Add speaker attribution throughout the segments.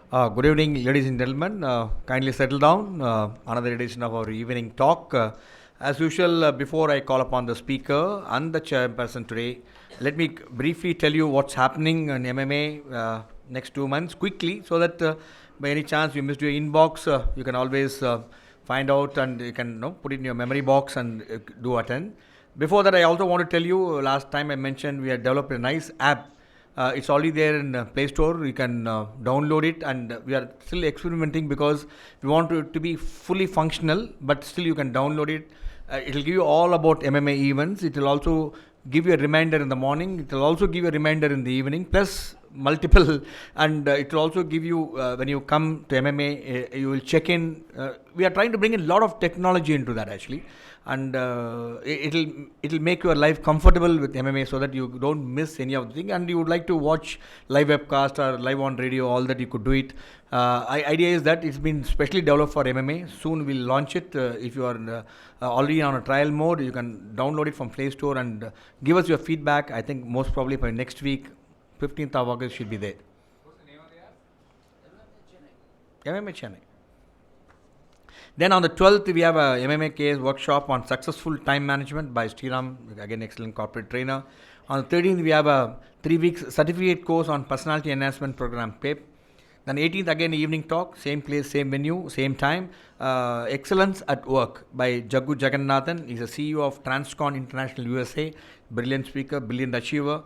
Speaker 1: Good evening, ladies and gentlemen. Kindly settle down. Another edition of our evening talk. As usual, before I call upon the speaker and the chairperson today, let me briefly tell you what's happening in MMA next 2 months quickly, so that by any chance you missed your inbox, you can always find out and you can put it in your memory box and do attend. Before that, I also want to tell you, last time I mentioned we had developed a nice app. It's already there in Play Store. You can download it, and we are still experimenting because we want it to be fully functional, but still you can download it. It will give you all about MMA events. It will also give you a reminder in the morning. It will also give you a reminder in the evening, plus multiple, and it will also give you when you come to MMA, you will check in. We are trying to bring in a lot of technology into that actually, and it'll make your life comfortable with MMA, so that you don't miss any of the thing, and you would like to watch live webcast or live on radio, all that you could do it. Idea is that it's been specially developed for MMA. Soon we'll launch it. If you are already on a trial mode, you can download it from Play Store and give us your feedback. I think most probably by next week, 15th of August should be there. What's the name of the app? MMA Chennai. Then on the 12th, we have a MMA case workshop on successful time management by Sriram, again excellent corporate trainer. On the 13th, we have a 3-week certificate course on personality enhancement program, PEP. Then 18th, again evening talk, same place, same venue, same time. Excellence at Work by Jaggu Jagannathan. He's a CEO of Transcon International USA. Brilliant speaker, brilliant achiever.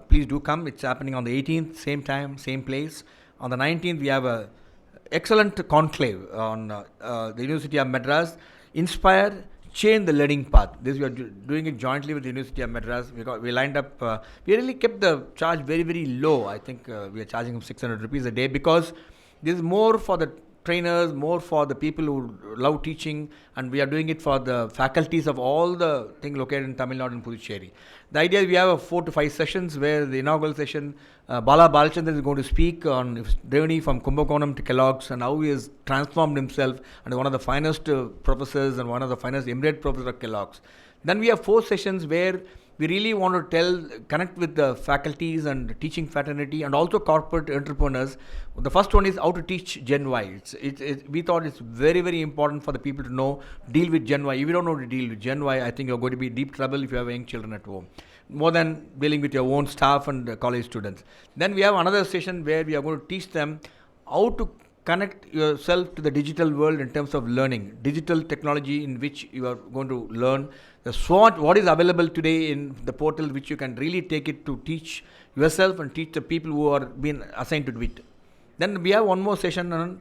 Speaker 1: Please do come. It's happening on the 18th, same time, same place. On the 19th, we have a excellent conclave on the University of Madras. Inspire, change the learning path. This we are doing it jointly with the University of Madras. We lined up. We really kept the charge very, very low. I think we are charging them 600 rupees a day, because this is more for the trainers, more for the people who love teaching, and we are doing it for the faculties of all the things located in Tamil Nadu and Puducherry. The idea is we have 4 to 5 sessions, where the inaugural session, Bala Balachandran is going to speak on his journey from Kumbakonam to Kellogg's and how he has transformed himself and one of the finest professors and one of the finest emirate professors of Kellogg's. Then we have 4 sessions where we really want to connect with the faculties and teaching fraternity and also corporate entrepreneurs. The first one is how to teach Gen Y. We thought it's very, very important for the people to know, deal with Gen Y. If you don't know how to deal with Gen Y, I think you're going to be in deep trouble if you have young children at home, more than dealing with your own staff and college students. Then we have another session where we are going to teach them how to connect yourself to the digital world in terms of learning, digital technology in which you are going to learn. The SWOT, what is available today in the portal, which you can really take it to teach yourself and teach the people who are being assigned to do it. Then we have one more session on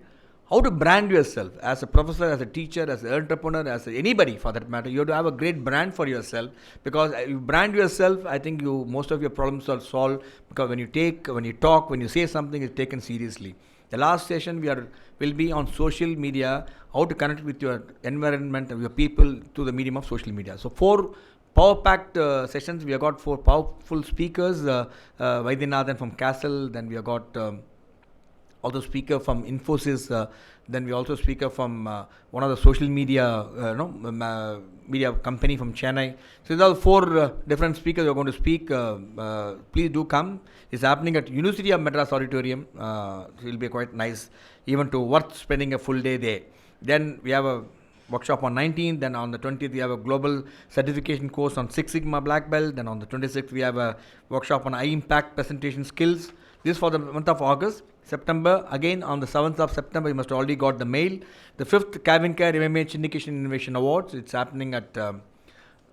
Speaker 1: how to brand yourself as a professor, as a teacher, as an entrepreneur, as anybody for that matter. You have to have a great brand for yourself, because you brand yourself, I think most of your problems are solved, because when you talk, when you say something, it's taken seriously. The last session will be on social media, how to connect with your environment and your people through the medium of social media. So 4 power-packed sessions. We have got 4 powerful speakers. Vaidyanathan from Castle. Then we have got also speaker from Infosys. Then we also speaker from one of the social media media company from Chennai. So these are 4 different speakers who are going to speak. Please do come. It's happening at University of Madras Auditorium. It will be quite nice, even to worth spending a full day there. Then we have a workshop on 19th. Then on the 20th we have a global certification course on Six Sigma Black Belt. Then on the 26th we have a workshop on high impact presentation skills. This for the month of August. September, again on the 7th of September, you must have already got the mail. The 5th Kevin Care MMA Syndication Innovation Awards. It's happening at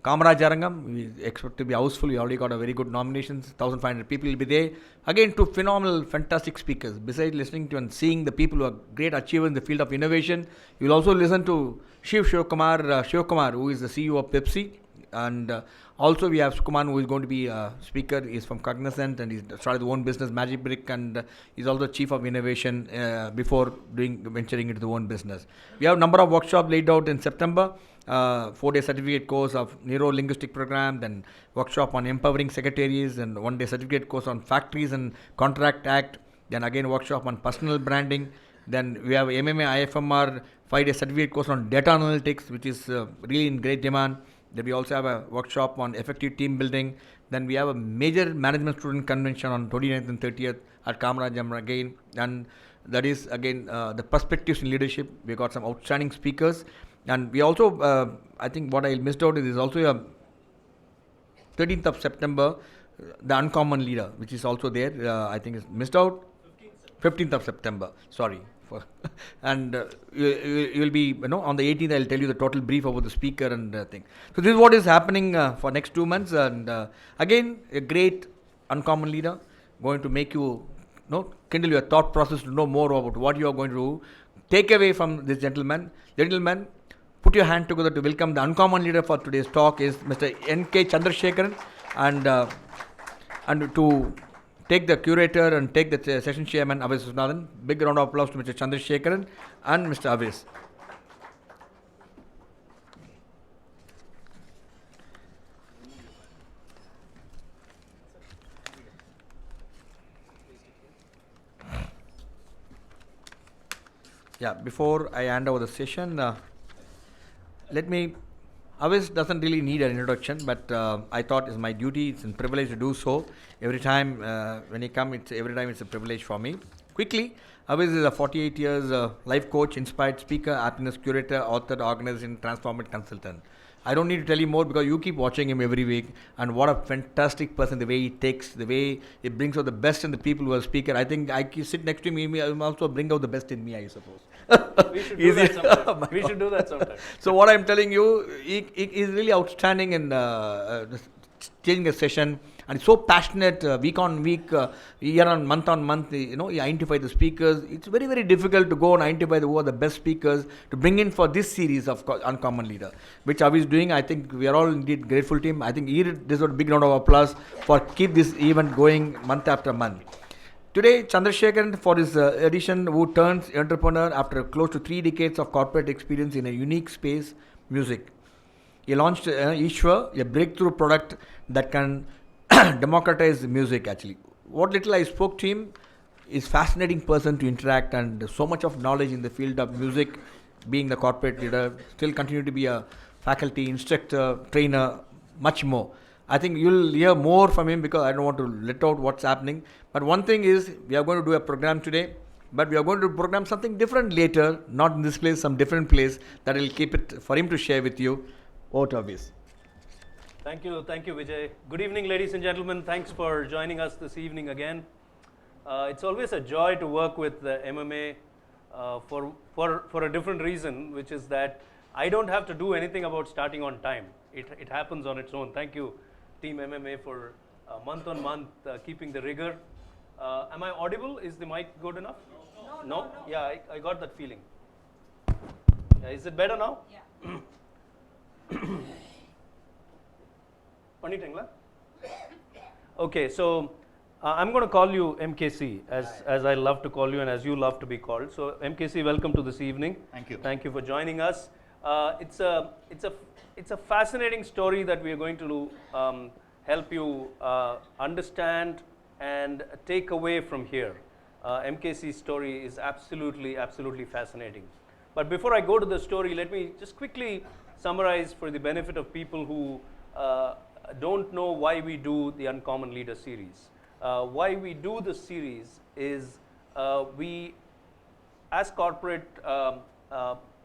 Speaker 1: Kamarajarangam. We expect to be houseful. We already got a very good nominations. 1,500 people will be there. Again, 2 phenomenal, fantastic speakers. Besides listening to and seeing the people who are great achievers in the field of innovation, you will also listen to Shivkumar, who is the CEO of Pepsi. And also we have Sukuman, who is going to be a speaker. He's from Cognizant and he's started his own business, Magic Brick, and he's also chief of innovation before venturing into the own business. We have a number of workshops laid out in September. 4-day certificate course of neuro-linguistic program, then workshop on empowering secretaries, and 1-day certificate course on factories and contract act, then again workshop on personal branding. Then we have MMA IFMR 5-day certificate course on data analytics, which is really in great demand. Then we also have a workshop on effective team building. Then we have a major management student convention on 29th and 30th at Kamarajam again. And That is again the perspectives in leadership. We got some outstanding speakers, and we also I think what I missed out is also a 13th of September, the uncommon leader, which is also there. I think is missed out. 15th of September. Sorry. And you will be, on the 18th, I'll tell you the total brief about the speaker and thing. So this is what is happening for next 2 months. And again, a great uncommon leader going to make you, kindle your thought process to know more about what you are going to do. Take away from this gentleman. Gentlemen, put your hand together to welcome the uncommon leader for today's talk is Mr. M K Chandrasekar, and to take the curator and take the session chairman AVIS Viswanathan. Big round of applause to Mr. Chandrasekar and Mr. AVIS. Yeah, before I hand over the session, let me. AVIS doesn't really need an introduction, but I thought it's my duty, it's a privilege to do so. Every time when he comes, every time it's a privilege for me. Quickly, AVIS is a 48 years life coach, inspired speaker, happiness curator, author, organizing, transformative consultant. I don't need to tell you more because you keep watching him every week, and what a fantastic person, the way he takes, the way he brings out the best in the people who are speaker. I think I sit next to him, I will also bring out the best in me, I suppose.
Speaker 2: We should do that sometime. We should do that sometime.
Speaker 1: So what I'm telling you, he is really outstanding in changing a session, and so passionate week on week, year on month, he identifies the speakers. It's very, very difficult to go and identify who are the best speakers to bring in for this series of Uncommon Leader, which Avi is doing. I think we are all indeed grateful to him. I think he deserves a big round of applause for keep this event going month after month. Today, Chandrasekar, for his edition, who turns entrepreneur after close to 3 decades of corporate experience in a unique space, music. He launched eSWAR, a breakthrough product that can democratize music actually. What little I spoke to him, is fascinating person to interact, and so much of knowledge in the field of music, being the corporate leader, still continue to be a faculty, instructor, trainer, much more. I think you'll hear more from him because I don't want to let out what's happening. But one thing is, we are going to do a program today, but we are going to program something different later, not in this place, some different place that will keep it for him to share with you. Over to Avis.
Speaker 2: Thank you, Vijay. Good evening, ladies and gentlemen. Thanks for joining us this evening again. It's always a joy to work with the MMA for a different reason, which is that I don't have to do anything about starting on time. It happens on its own. Thank you, Team MMA, for month on month keeping the rigor. Am I audible? Is the mic good enough? No? Yeah, I got that feeling. Is it better now? Yeah. Okay, so I'm going to call you MKC, as I love to call you and as you love to be called. So MKC, welcome to this evening.
Speaker 3: Thank you.
Speaker 2: Thank you for joining us. It's a fascinating story that we are going to help you understand and take away from here. MKC's story is absolutely fascinating. But before I go to the story, let me just quickly summarize for the benefit of people who don't know why we do the Uncommon Leader series. Why we do this series is we, as corporate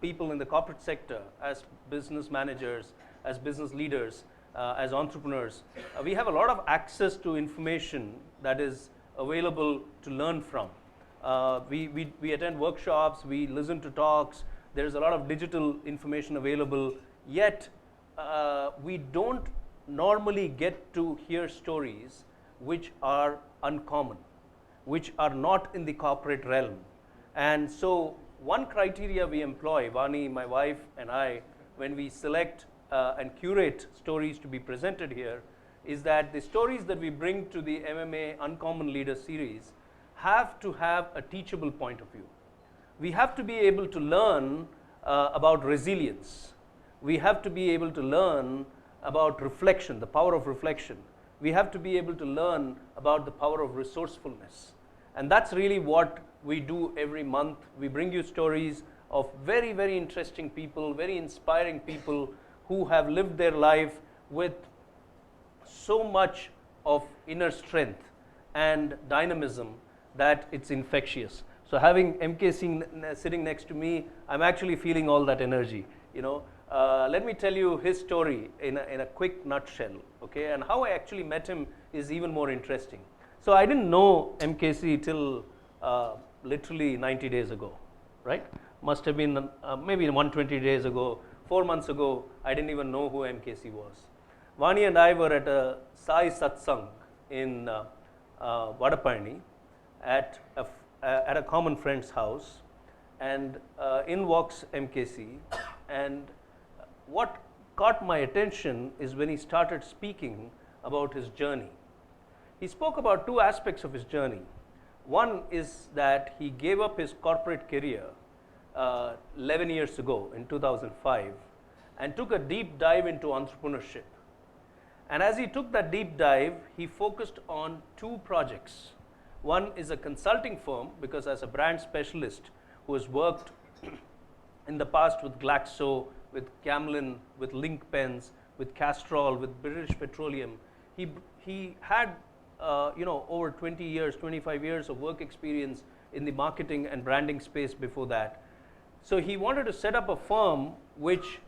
Speaker 2: people in the corporate sector, as business managers, as business leaders, as entrepreneurs, we have a lot of access to information that is available to learn from. We attend workshops, we listen to talks, there's a lot of digital information available, yet we don't normally get to hear stories which are uncommon, which are not in the corporate realm. And so one criteria we employ, Vani, my wife, and I, when we select and curate stories to be presented here, is that the stories that we bring to the MMA Uncommon Leader series have to have a teachable point of view. We have to be able to learn about resilience. We have to be able to learn about reflection, the power of reflection. We have to be able to learn about the power of resourcefulness. And that's really what we do every month. We bring you stories of very, very interesting people, very inspiring people who have lived their life with so much of inner strength and dynamism that it's infectious. So having MK sitting next to me, I'm actually feeling all that energy. Let me tell you his story in a quick nutshell, okay? And how I actually met him is even more interesting. So I didn't know MKC till literally 90 days ago, right? Must have been maybe 120 days ago, 4 months ago, I didn't even know who MKC was. Vani and I were at a Sai Satsang in Vadapalani at a common friend's house, and in walks MKC, and what caught my attention is when he started speaking about his journey. He spoke about two aspects of his journey. One is that he gave up his corporate career 11 years ago in 2005 and took a deep dive into entrepreneurship. And as he took that deep dive, he focused on two projects. One is a consulting firm, because as a brand specialist who has worked in the past with Glaxo, with Camlin, with Link Pens, with Castrol, with British Petroleum, he had over 20 years, 25 years of work experience in the marketing and branding space before that. So he wanted to set up a firm which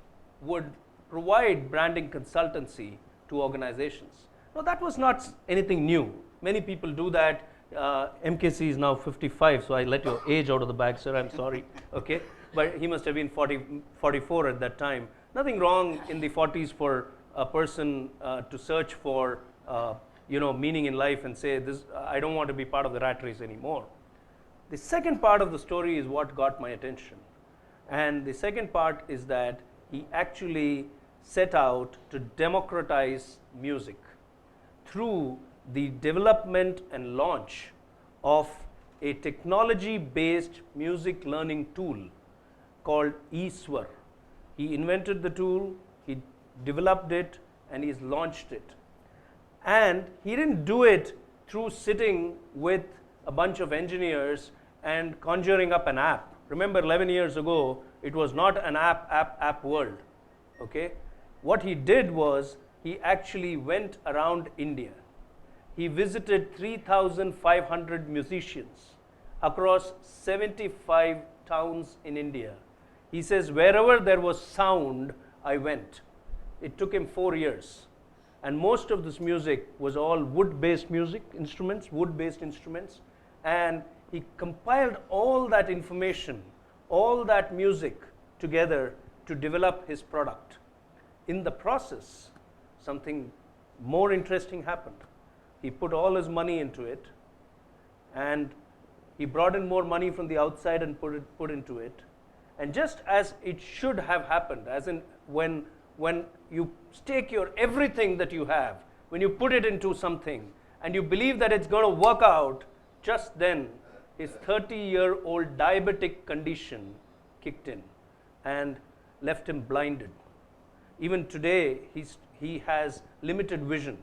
Speaker 2: would provide branding consultancy to organizations. Now that was not anything new. Many people do that. MKC is now 55, so I let your age out of the bag, sir, I'm sorry, okay? But he must have been 44 at that time. Nothing wrong in the 40s for a person to search for meaning in life and say, I don't want to be part of the rat race anymore. The second part of the story is what got my attention. And the second part is that he actually set out to democratize music through the development and launch of a technology-based music learning tool called eSWAR. He invented the tool, he developed it, and he's launched it. And he didn't do it through sitting with a bunch of engineers and conjuring up an app. Remember, 11 years ago, it was not an app world, okay? What he did was, he actually went around India. He visited 3,500 musicians across 75 towns in India. He says, wherever there was sound, I went. It took him 4 years. And most of this music was all wood-based instruments. And he compiled all that information, all that music together to develop his product. In the process, something more interesting happened. He put all his money into it, and he brought in more money from the outside and put into it. And just as it should have happened, as in when you stake your everything that you have, when you put it into something and you believe that it's going to work out, just then his 30-year-old diabetic condition kicked in and left him blinded. Even today, he has limited vision.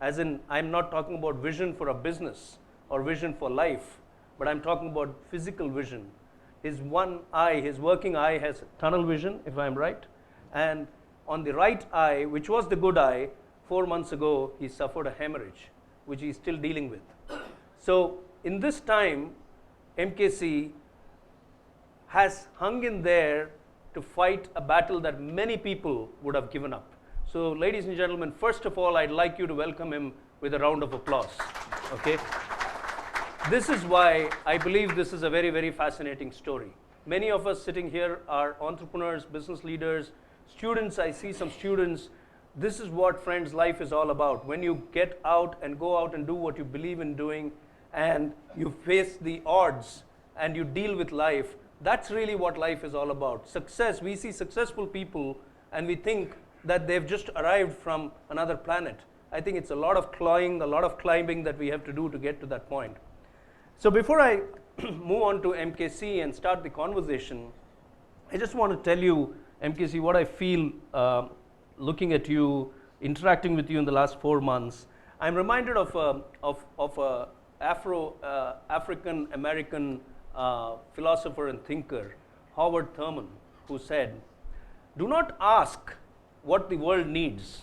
Speaker 2: As in, I'm not talking about vision for a business or vision for life, but I'm talking about physical vision. His one eye, his working eye, has tunnel vision, if I'm right. And on the right eye, which was the good eye, 4 months ago, he suffered a hemorrhage, which he's still dealing with. So in this time, MKC has hung in there to fight a battle that many people would have given up. So ladies and gentlemen, first of all, I'd like you to welcome him with a round of applause, okay? This is why I believe this is a very, very fascinating story. Many of us sitting here are entrepreneurs, business leaders, students. I see some students. This is what, friends, life is all about. When you get out and go out and do what you believe in doing, and you face the odds and you deal with life, that's really what life is all about. Success, we see successful people and we think that they've just arrived from another planet. I think it's a lot of clawing, a lot of climbing that we have to do to get to that point. So before I move on to MKC and start the conversation, I just want to tell you, MKC, what I feel looking at you, interacting with you in the last 4 months. I'm reminded of a African American philosopher and thinker, Howard Thurman, who said, do not ask what the world needs.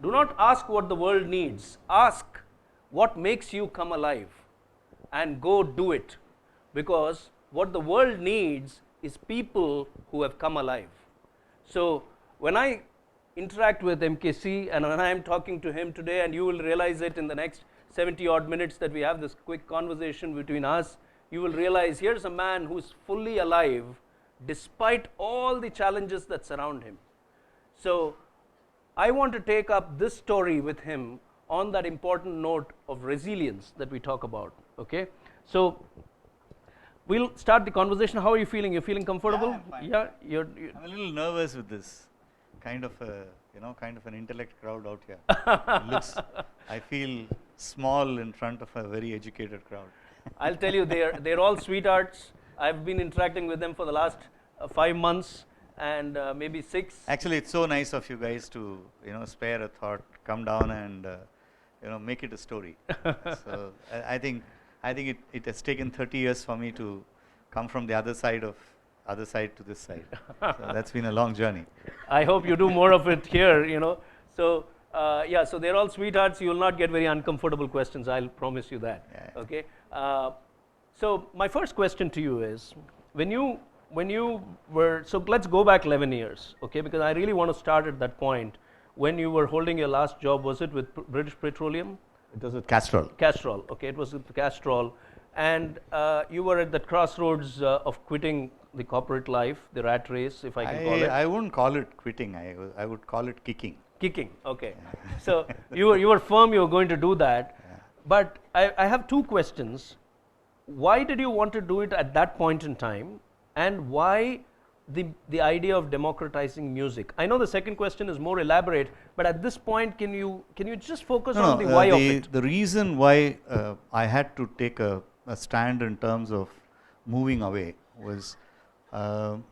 Speaker 2: Do not ask what the world needs. Ask what makes you come alive, and go do it. because what the world needs is people who have come alive. So when I interact with MKC and when I am talking to him today, and you will realize it in the next 70 odd minutes that we have this quick conversation between us, you will realize here's a man who's fully alive despite all the challenges that surround him. So I want to take up this story with him on that important note of resilience that we talk about. Okay, so we'll start the conversation. How are you feeling? You're feeling comfortable?
Speaker 3: Yeah, I'm fine.
Speaker 2: Yeah,
Speaker 3: I'm a little nervous with this kind of a, kind of an intellect crowd out here. It looks, I feel small in front of a very educated crowd.
Speaker 2: I'll tell you, they're all sweethearts. I've been interacting with them for the last 5 months and maybe 6.
Speaker 3: Actually, it's so nice of you guys to, spare a thought, come down and, make it a story. So I think it has taken 30 years for me to come from the other side to this side. So that's been a long journey.
Speaker 2: I hope you do more of it here, So yeah, so they're all sweethearts. You will not get very uncomfortable questions. I'll promise you that.
Speaker 3: Yeah.
Speaker 2: Okay. So my first question to you is, when you were, so let's go back 11 years, okay? Because I really want to start at that point when you were holding your last job. Was it with British Petroleum?
Speaker 3: It was with Castrol.
Speaker 2: Castrol, okay, it was with Castrol, and you were at the crossroads of quitting the corporate life, the rat race, if I can call it.
Speaker 3: I wouldn't call it quitting. I would call it kicking.
Speaker 2: Kicking, okay. So you were firm you were going to do that, but I have 2 questions. Why did you want to do it at that point in time, and why the idea of democratizing music? I know the second question is more elaborate, but at this point, can you just focus on the why of it?
Speaker 3: The reason why I had to take a stand in terms of moving away was I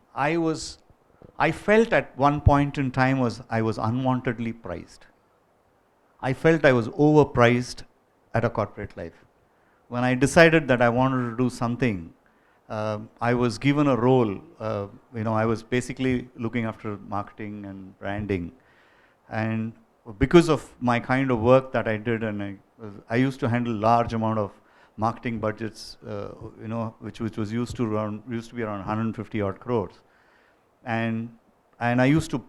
Speaker 3: felt at one point in time I was unwantedly priced. I felt I was overpriced at a corporate life. When I decided that I wanted to do something, I was given a role. I was basically looking after marketing and branding, and because of my kind of work that I did, and I used to handle large amount of marketing budgets, which was used to be around 150 odd crores, and I used to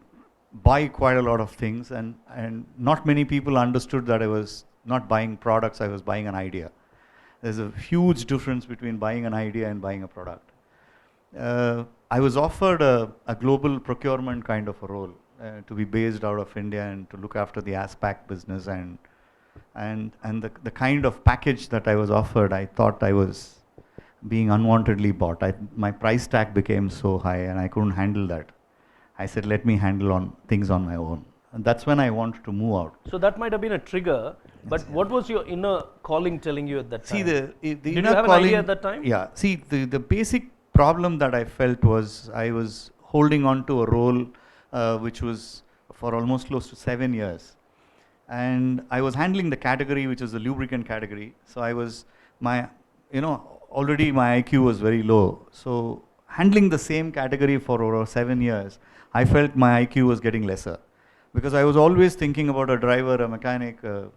Speaker 3: buy quite a lot of things, and not many people understood that I was not buying products, I was buying an idea. There's a huge difference between buying an idea and buying a product. I was offered a global procurement kind of a role, to be based out of India and to look after the ASPAC business, and the kind of package that I was offered, I thought I was being unwantedly bought. My price tag became so high and I couldn't handle that. I said, let me handle things on my own. And that's when I wanted to move out.
Speaker 2: So that might have been a trigger, but what was your inner calling telling you at that time?
Speaker 3: See, the
Speaker 2: Did you
Speaker 3: inner
Speaker 2: have
Speaker 3: calling,
Speaker 2: an idea at that time?
Speaker 3: Yeah. See, the basic problem that I felt was I was holding on to a role which was for almost close to 7 years. And I was handling the category, which is the lubricant category. So already my IQ was very low. So handling the same category for over 7 years, I felt my IQ was getting lesser. Because I was always thinking about a driver, a mechanic, a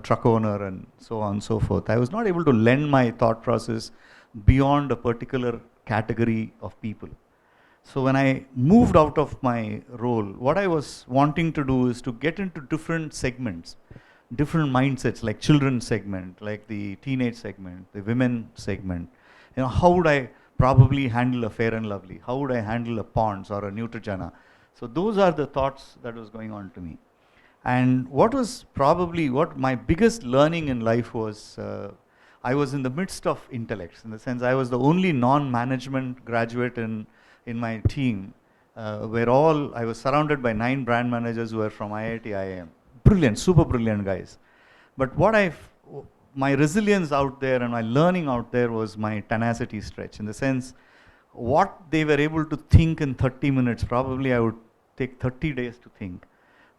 Speaker 3: truck owner, and so on and so forth. I was not able to lend my thought process beyond a particular category of people. So when I moved out of my role, what I was wanting to do is to get into different segments, different mindsets, like children's segment, like the teenage segment, the women segment. How would I probably handle a Fair and Lovely? How would I handle a Ponds or a Neutrogena? So those are the thoughts that was going on to me. And what my biggest learning in life was, I was in the midst of intellects, in the sense I was the only non-management graduate in my team, I was surrounded by 9 brand managers who were from IIT, IIM. Brilliant, super brilliant guys. But my resilience out there and my learning out there was my tenacity stretch, in the sense, what they were able to think in 30 minutes, probably I would take 30 days to think.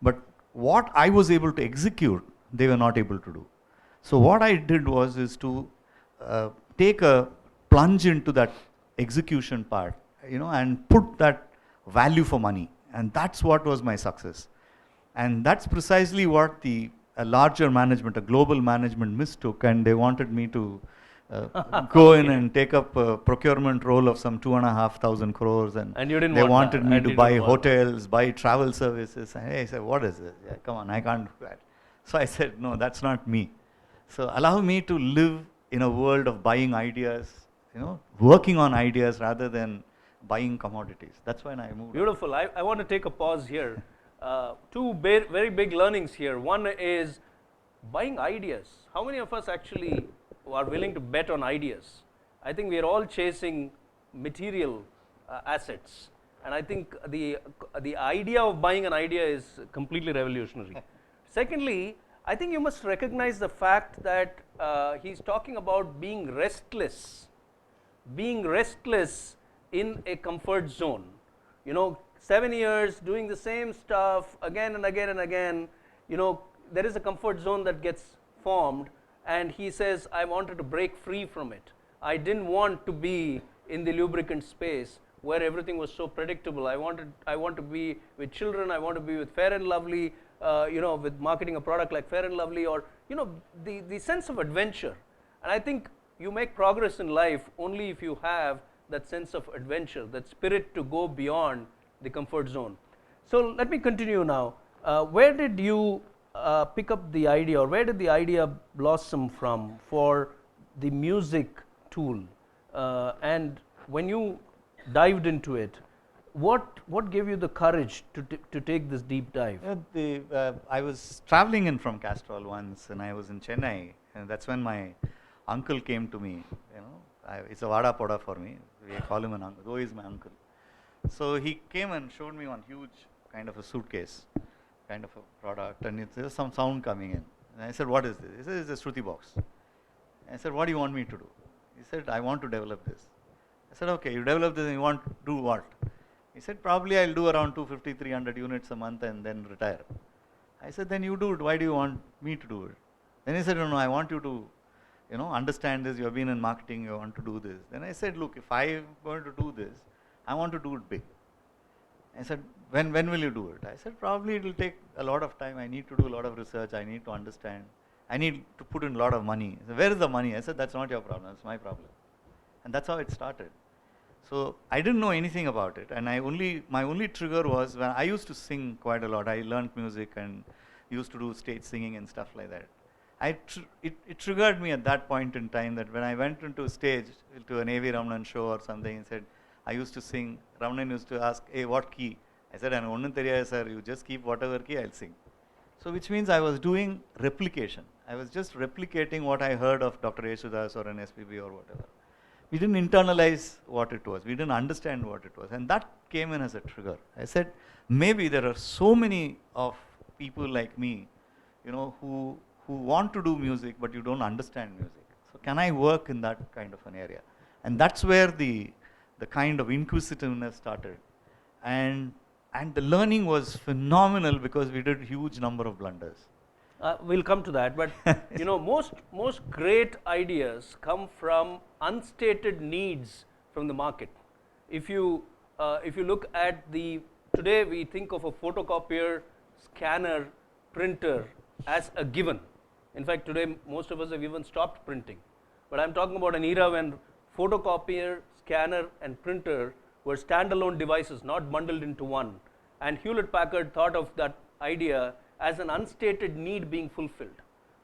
Speaker 3: But what I was able to execute, they were not able to do. So what I did is to take a plunge into that execution part, and put that value for money. And that's what was my success. And that's precisely what a larger management, a global management mistook, and they wanted me to go in and take up a procurement role of some 2,500 crores, and
Speaker 2: And you didn't
Speaker 3: they
Speaker 2: want
Speaker 3: wanted
Speaker 2: that,
Speaker 3: me
Speaker 2: and
Speaker 3: to
Speaker 2: you
Speaker 3: buy
Speaker 2: didn't want that.
Speaker 3: hotels, buy travel services. And I said, what is this? Yeah, come on, I can't do that. So I said, no, that's not me. So allow me to live in a world of buying ideas, working on ideas rather than buying commodities. That's when I moved.
Speaker 2: Beautiful. I want to take a pause here. Two very big learnings here. One is buying ideas. How many of us actually are willing to bet on ideas? I think we are all chasing material assets. And I think the idea of buying an idea is completely revolutionary. Secondly, I think you must recognize the fact that he's talking about being restless in a comfort zone. 7 years doing the same stuff again and again and again, there is a comfort zone that gets formed, and he says, I wanted to break free from it. I didn't want to be in the lubricant space where everything was so predictable. I want to be with children, I want to be with Fair and Lovely, with marketing a product like Fair and Lovely, or the sense of adventure. And I think you make progress in life only if you have that sense of adventure, that spirit to go beyond the comfort zone. So let me continue now. Where did you pick up the idea, or where did the idea blossom from for the music tool? And when you dived into it, what gave you the courage to take this deep dive?
Speaker 3: I was traveling in from Castrol once, and I was in Chennai, and that's when my uncle came to me. It's a vada poda for me. We call him an uncle, though he's my uncle. So he came and showed me one huge kind of a suitcase, kind of a product, and there's some sound coming in. And I said, what is this? He said, it's a Shruti box. I said, what do you want me to do? He said, I want to develop this. I said, okay, you develop this and you want to do what? He said, probably I'll do around 250, 300 units a month and then retire. I said, then you do it. Why do you want me to do it? Then he said, no, I want you to understand this. You have been in marketing, you want to do this. Then I said, look, if I'm going to do this, I want to do it big. I said, when will you do it? I said, probably it will take a lot of time. I need to do a lot of research. I need to understand. I need to put in a lot of money. He said, where is the money? I said, that's not your problem, it's my problem. And that's how it started. So I didn't know anything about it. And my only trigger was when I used to sing quite a lot. I learned music and used to do stage singing and stuff like that. It triggered me at that point in time that when I went into a stage, to an A.V. Ramanan show or something, and said, I used to sing, Ramanan used to ask, hey, what key? I said, I don't know, sir, you just keep whatever key, I'll sing. So which means I was doing replication. I was just replicating what I heard of Dr. Yesudas or an SPB or whatever. We didn't internalize what it was. We didn't understand what it was. And that came in as a trigger. I said, maybe there are so many of people like me, who want to do music, but you don't understand music. So can I work in that kind of an area? And that's where the kind of inquisitiveness started. And the learning was phenomenal because we did huge number of blunders.
Speaker 2: We'll come to that, but most great ideas come from unstated needs from the market. If you look at today we think of a photocopier, scanner, printer as a given. In fact, today most of us have even stopped printing. But I'm talking about an era when photocopier, scanner, and printer were standalone devices, not bundled into one. And Hewlett-Packard thought of that idea as an unstated need being fulfilled.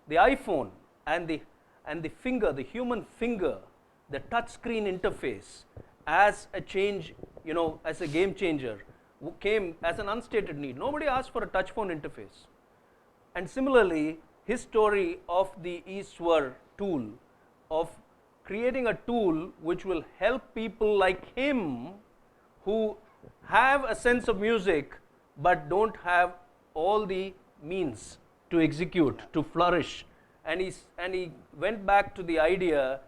Speaker 2: The iPhone and the finger, the human finger, the touch screen interface as a change, as a game changer, came as an unstated need. Nobody asked for a touch phone interface. And similarly, his story of the eSWAR tool, of creating a tool which will help people like him who have a sense of music but don't have all the means to execute, to flourish. And he went back to the idea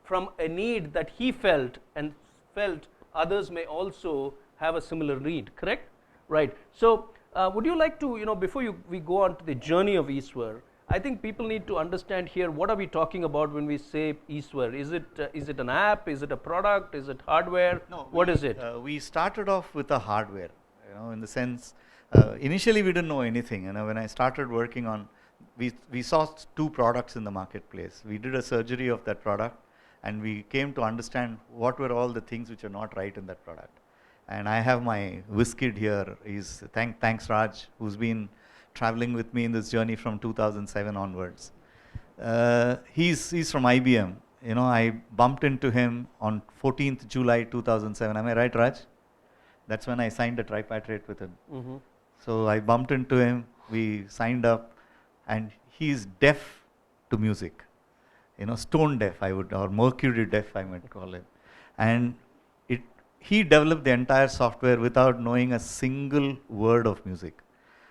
Speaker 2: from a need that he felt, and felt others may also have a similar need, correct? Right. So would you like to, before we go on to the journey of eSWAR, I think people need to understand here, what are we talking about when we say eSWAR? Is it an app? Is it a product? Is it hardware?
Speaker 3: No.
Speaker 2: What is it?
Speaker 3: We started off with a hardware, in the sense, initially we didn't know anything. When I started working on, we saw two products in the marketplace. We did a surgery of that product, and we came to understand what were all the things which are not right in that product. And I have my whiskid here. Thanks Raj, who's been traveling with me in this journey from 2007 onwards. He's from IBM. You know, I bumped into him on 14th July 2007. Am I right, Raj? That's when I signed a tripartite with him.
Speaker 2: Mm-hmm.
Speaker 3: So I bumped into him, we signed up, and he's deaf to music. You know, stone deaf, or mercury deaf, I might call him. And he developed the entire software without knowing a single word of music.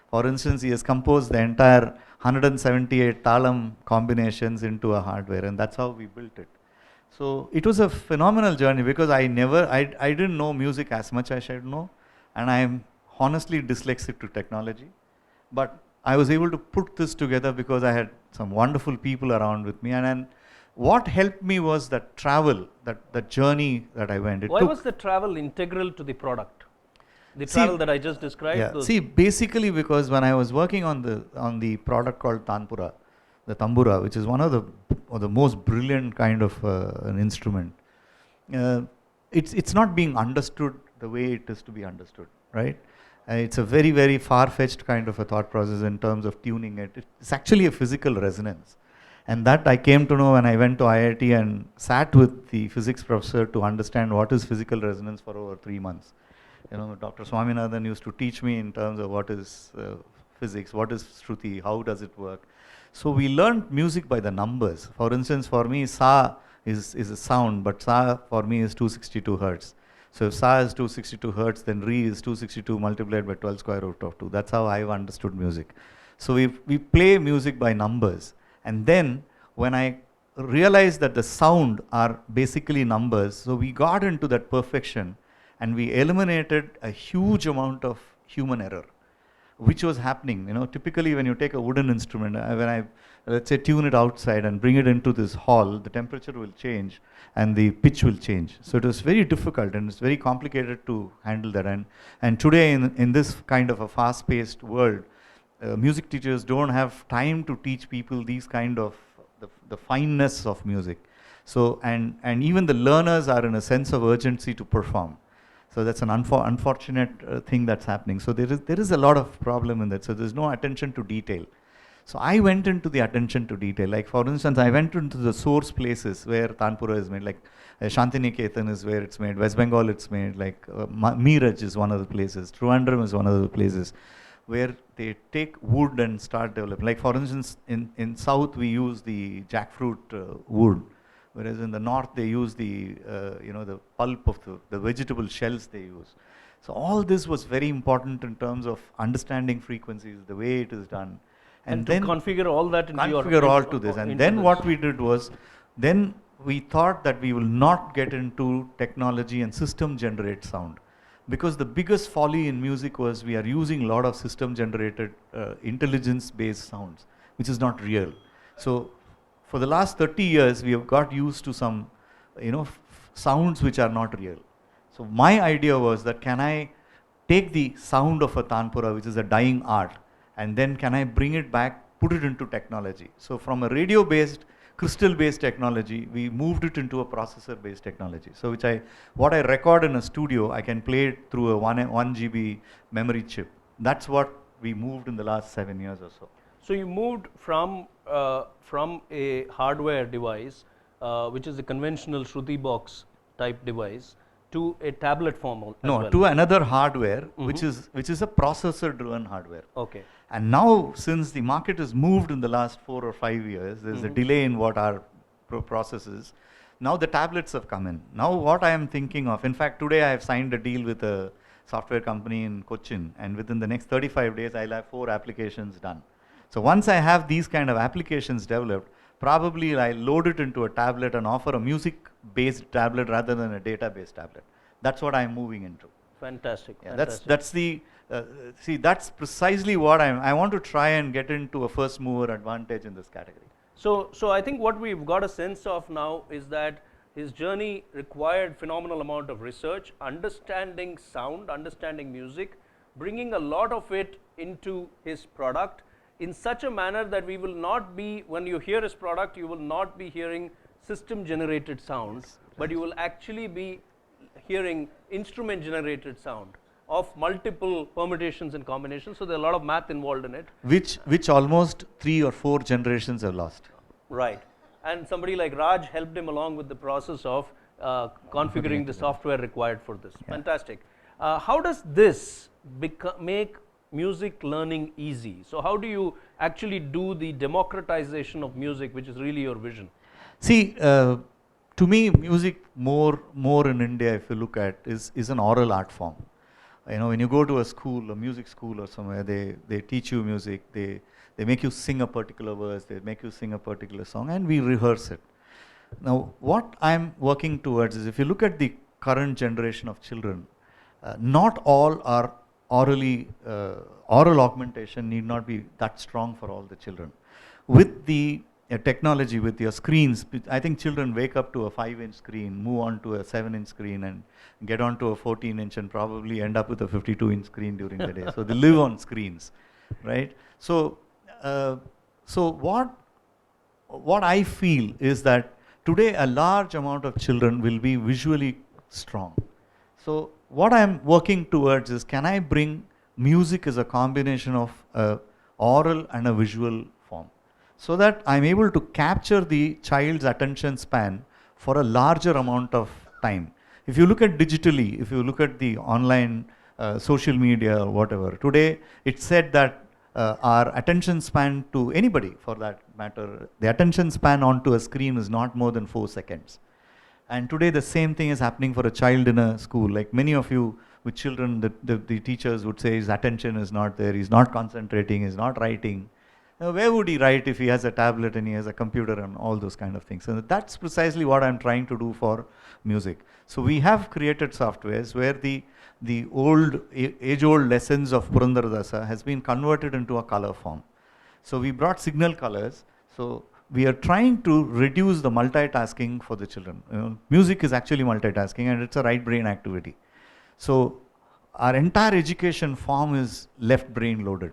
Speaker 3: For instance, he has composed the entire 178 talam combinations into a hardware, and that's how we built it. So it was a phenomenal journey, because I didn't know music as much as I should know, and I am honestly dyslexic to technology. But I was able to put this together because I had some wonderful people around with me, and what helped me was that travel, that journey that I went.
Speaker 2: Why was the travel integral to the product? The travel that I just described?
Speaker 3: Yeah. See, basically because when I was working on the product called Tanpura, the Tambura, which is one of the most brilliant kind of an instrument, it's not being understood the way it is to be understood, right? It's a very, very far-fetched kind of a thought process in terms of tuning it. It's actually a physical resonance. And that I came to know when I went to IIT and sat with the physics professor to understand what is physical resonance for over 3 months. You know, Dr. Swaminathan used to teach me in terms of what is physics, what is Shruti, how does it work. So we learned music by the numbers. For instance, for me, Sa is a sound, but Sa for me is 262 hertz. So if Sa is 262 hertz, then Re is 262 multiplied by 12 square root of 2. That's how I've understood music. So we play music by numbers. And then when I realized that the sound are basically numbers, so we got into that perfection, and we eliminated a huge amount of human error, which was happening. You know, typically when you take a wooden instrument, let's say tune it outside and bring it into this hall, the temperature will change and the pitch will change. So it was very difficult, and it's very complicated to handle that. And today in this kind of a fast-paced world, music teachers don't have time to teach people these kind of the fineness of music. So and even the learners are in a sense of urgency to perform. So that's an unfortunate thing that's happening. So there is a lot of problem in that. So there's no attention to detail. So I went into the attention to detail. Like for instance, I went into the source places where Tanpura is made. Like Shantiniketan is where it's made. West Bengal it's made. Like Meerut is one of the places. Trivandrum is one of the places where they take wood and start developing. Like for instance, in South we use the jackfruit wood. Whereas in the north they use the the pulp of the vegetable shells they use. So all this was very important in terms of understanding frequencies, the way it is done,
Speaker 2: and then configure all that into
Speaker 3: configure all to this. And then what we did was, then we thought that we will not get into technology and system generate sound, because the biggest folly in music was we are using a lot of system generated intelligence based sounds, which is not real. So for the last 30 years, we have got used to some, sounds which are not real. So my idea was that, can I take the sound of a Tanpura, which is a dying art, and then can I bring it back, put it into technology? So from a radio-based, crystal-based technology, we moved it into a processor-based technology. So what I record in a studio, I can play it through a 1 GB memory chip. That's what we moved in the last 7 years or so.
Speaker 2: So you moved from a hardware device, which is a conventional Shruti box type device, to a tablet form.
Speaker 3: To another hardware, which is a processor-driven hardware.
Speaker 2: Okay.
Speaker 3: And now, since the market has moved in the last 4 or 5 years, there's a delay in what our process is. Now the tablets have come in. Now what I am thinking of, in fact, today I have signed a deal with a software company in Cochin, and within the next 35 days, I'll have 4 applications done. So once I have these kind of applications developed, probably I'll load it into a tablet and offer a music-based tablet rather than a data-based tablet. That's what I'm moving into.
Speaker 2: Fantastic.
Speaker 3: Yeah,
Speaker 2: fantastic.
Speaker 3: That's the that's precisely what I want to try and get into a first mover advantage in this category.
Speaker 2: So I think what we've got a sense of now is that his journey required phenomenal amount of research, understanding sound, understanding music, bringing a lot of it into his product, in such a manner that we will not be, when you hear his product, you will not be hearing system generated sound, but you will actually be hearing instrument generated sound of multiple permutations and combinations. So there are a lot of math involved in it.
Speaker 3: Which almost 3 or 4 generations have lost.
Speaker 2: Right. And somebody like Raj helped him along with the process of configuring the software required for this.
Speaker 3: Yeah.
Speaker 2: Fantastic. How does this make music learning easy? So how do you actually do the democratization of music, which is really your vision?
Speaker 3: See, to me, music more in India, if you look at, is an oral art form. You know, when you go to a school, a music school or somewhere, they teach you music, they make you sing a particular verse, they make you sing a particular song, and we rehearse it. Now, what I'm working towards is, if you look at the current generation of children, not all are oral augmentation need not be that strong for all the children. With the technology, with your screens, I think children wake up to a 5-inch screen, move on to a 7-inch screen, and get on to a 14-inch, and probably end up with a 52-inch screen during the day. So they live on screens, right? So, what I feel is that today a large amount of children will be visually strong. So what I'm working towards is, can I bring music as a combination of oral and a visual form, so that I'm able to capture the child's attention span for a larger amount of time. If you look at digitally, if you look at the online social media or whatever, today it's said that our attention span, to anybody for that matter, the attention span onto a screen is not more than 4 seconds. And today the same thing is happening for a child in a school. Like many of you with children, the teachers would say his attention is not there, he's not concentrating, he's not writing. Now, where would he write if he has a tablet and he has a computer and all those kind of things? And that's precisely what I'm trying to do for music. So we have created softwares where the age-old lessons of Purandaradasa has been converted into a color form. So we brought signal colors. So we are trying to reduce the multitasking for the children. You know, music is actually multitasking, and it's a right brain activity. So our entire education form is left brain loaded.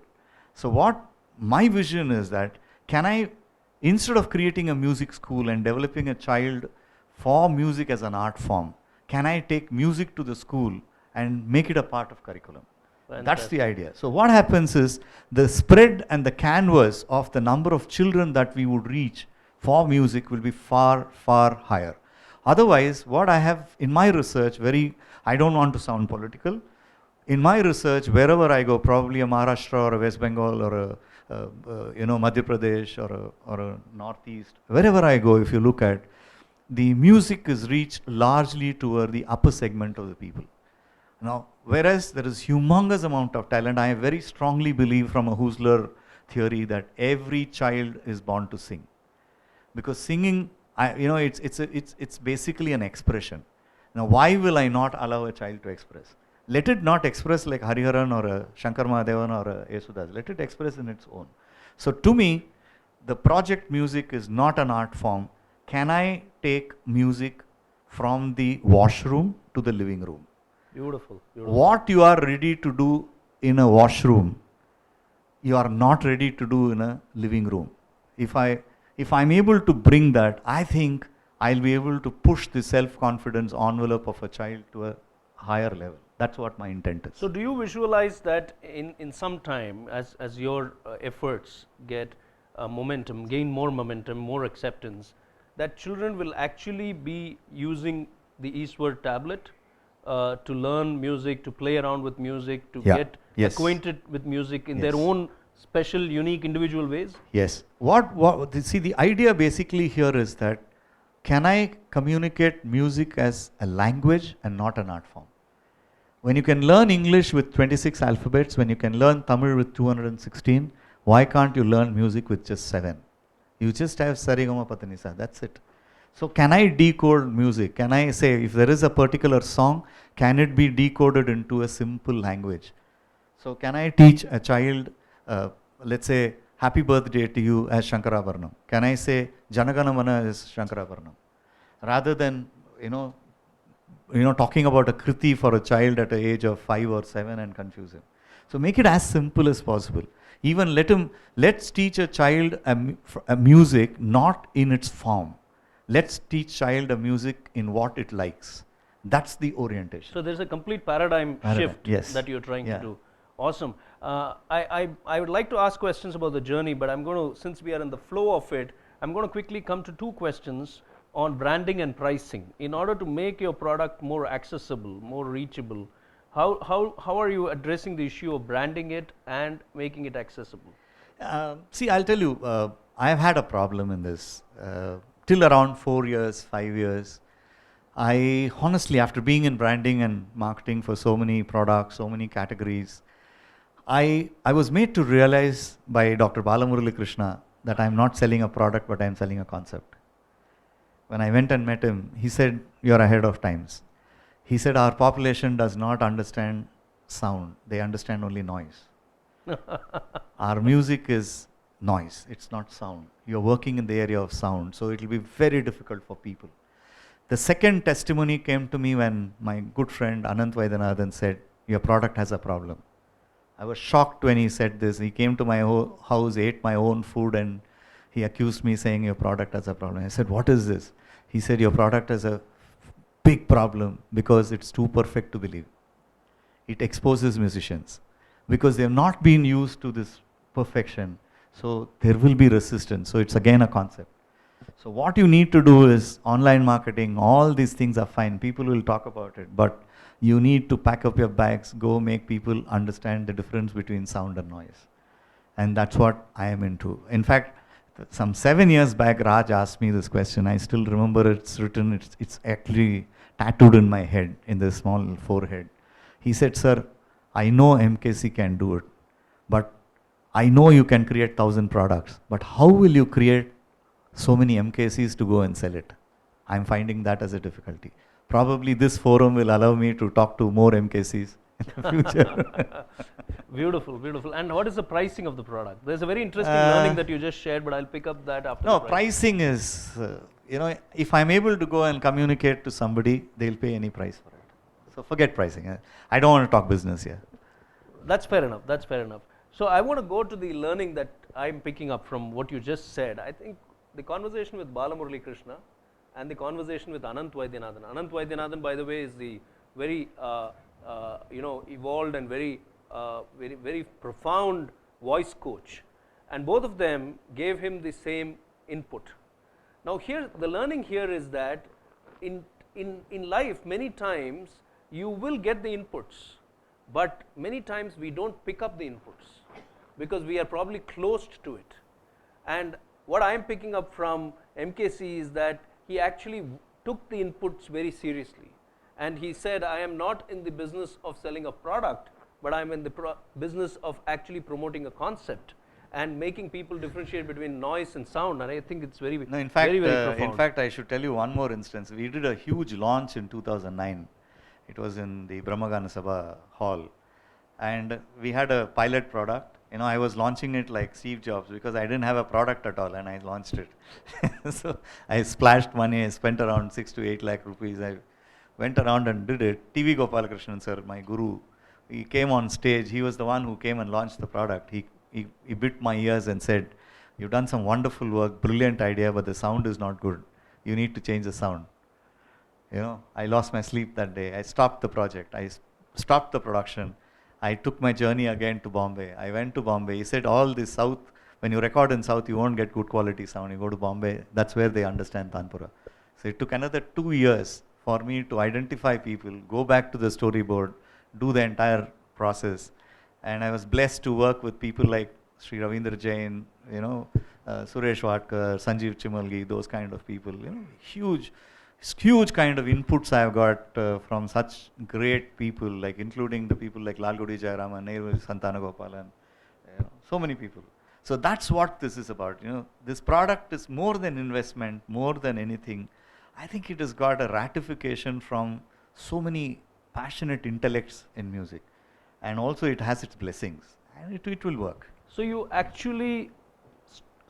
Speaker 3: So what my vision is that, can I, instead of creating a music school and developing a child for music as an art form, can I take music to the school and make it a part of curriculum?
Speaker 2: Fantastic.
Speaker 3: That's the idea. So what happens is, the spread and the canvas of the number of children that we would reach for music will be far, far higher. Otherwise, what I have in my research, I don't want to sound political. In my research, wherever I go, probably a Maharashtra or a West Bengal or a Madhya Pradesh or a Northeast, wherever I go, if you look at, the music is reached largely toward the upper segment of the people. Now, whereas there is humongous amount of talent, I very strongly believe from a Husserl theory that every child is born to sing, because singing, it's basically an expression. Now, why will I not allow a child to express? Let it not express like Hariharan or a Shankar Mahadevan or a Yesudas. Let it express in its own. So to me, the project music is not an art form. Can I take music from the washroom to the living room?
Speaker 2: Beautiful.
Speaker 3: What you are ready to do in a washroom, you are not ready to do in a living room. If I'm able to bring that, I think I'll be able to push the self-confidence envelope of a child to a higher level. That's what my intent is.
Speaker 2: So do you visualize that in some time, as your efforts get gain more momentum, more acceptance, that children will actually be using the eSWAR tablet to learn music, to play around with music, to get acquainted with music in their own special, unique, individual ways?
Speaker 3: Yes. See, the idea basically here is that, can I communicate music as a language and not an art form? When you can learn English with 26 alphabets, when you can learn Tamil with 216, why can't you learn music with just 7? You just have Sarigama Patanisa, that's it. So can I decode music? Can I say, if there is a particular song, can it be decoded into a simple language? So can I teach a child, let's say, happy birthday to you as Shankarabharanam? Can I say Janaganamana as Shankarabharanam? Rather than, talking about a kriti for a child at the age of 5 or 7 and confuse him. So make it as simple as possible. Even let's teach a child a music not in its form. Let's teach child a music in what it likes. That's the orientation.
Speaker 2: So there's a complete paradigm shift
Speaker 3: Yes.
Speaker 2: that you're trying
Speaker 3: Yeah.
Speaker 2: to do. Awesome. I would like to ask questions about the journey, but I'm going to, since we are in the flow of it, I'm going to quickly come to two questions on branding and pricing. In order to make your product more accessible, more reachable, how are you addressing the issue of branding it and making it accessible?
Speaker 3: See, I'll tell you, I have had a problem in this. Till around 4 years, 5 years, I honestly, after being in branding and marketing for so many products, so many categories, I was made to realize by Dr. Balamurali Krishna that I'm not selling a product, but I'm selling a concept. When I went and met him, he said, "You're ahead of times." He said, "Our population does not understand sound, they understand only noise." Our music is noise, it's not sound. You're working in the area of sound, so it will be very difficult for people. The second testimony came to me when my good friend Anant Vaidyanathan said, "Your product has a problem." I was shocked when he said this. He came to my house, ate my own food, and he accused me saying, "Your product has a problem." I said, "What is this?" He said, "Your product has a big problem because it's too perfect to believe. It exposes musicians because they have not been used to this perfection. So there will be resistance." So it's again a concept. So what you need to do is online marketing, all these things are fine. People will talk about it, but you need to pack up your bags, go make people understand the difference between sound and noise. And that's what I am into. In fact, some 7 years back, Raj asked me this question. I still remember it's written, it's actually tattooed in my head, in the small forehead. He said, "Sir, I know MKC can do it, but I know you can create 1,000 products, but how will you create so many MKCs to go and sell it? I'm finding that as a difficulty. Probably this forum will allow me to talk to more MKCs in the future."
Speaker 2: Beautiful, beautiful. And what is the pricing of the product? There's a very interesting learning that you just shared, but I'll pick up that after.
Speaker 3: No,
Speaker 2: the
Speaker 3: pricing is, if I'm able to go and communicate to somebody, they'll pay any price for it. So forget pricing. I don't want to talk business here.
Speaker 2: That's fair enough. That's fair enough. So I want to go to the learning that I'm picking up from what you just said. I think the conversation with Balamurali Krishna and the conversation with Anant Vaidyanathan. Anant Vaidyanathan, by the way, is the very evolved and very very profound voice coach, and both of them gave him the same input. Now here, the learning here is that in life, many times you will get the inputs, but many times we don't pick up the inputs because we are probably closed to it. And what I am picking up from MKC is that he actually took the inputs very seriously, and he said, "I am not in the business of selling a product, but I'm in the business of actually promoting a concept and making people differentiate between noise and sound." And I think it's very,
Speaker 3: No, in fact,
Speaker 2: very, very profound.
Speaker 3: in fact, I should tell you one more instance. We did a huge launch in 2009. It was in the Brahmagana Sabha hall, and we had a pilot product. I was launching it like Steve Jobs because I didn't have a product at all, and I launched it. So I splashed money. I spent around 6 to 8 lakh rupees. I went around and did it. TV Gopalakrishnan sir, my guru, he came on stage. He was the one who came and launched the product. He bit my ears and said, "You've done some wonderful work, brilliant idea, but the sound is not good. You need to change the sound." I lost my sleep that day. I stopped the project. I stopped the production. I took my journey again to Bombay. I went to Bombay. He said, "All the South, when you record in South, you won't get good quality sound. You go to Bombay, that's where they understand Tanpura." So it took another 2 years for me to identify people, go back to the storyboard, do the entire process. And I was blessed to work with people like Sri Ravindra Jain, Suresh Vatkar, Sanjeev Chimalgi, those kind of people. Huge kind of inputs I have got from such great people, like including the people like Lalgudi Jayaraman, Nehru Santanagopalan, so many people. So that's what this is about. This product is more than investment, more than anything. I think it has got a ratification from so many passionate intellects in music, and also it has its blessings, and it will work.
Speaker 2: So you actually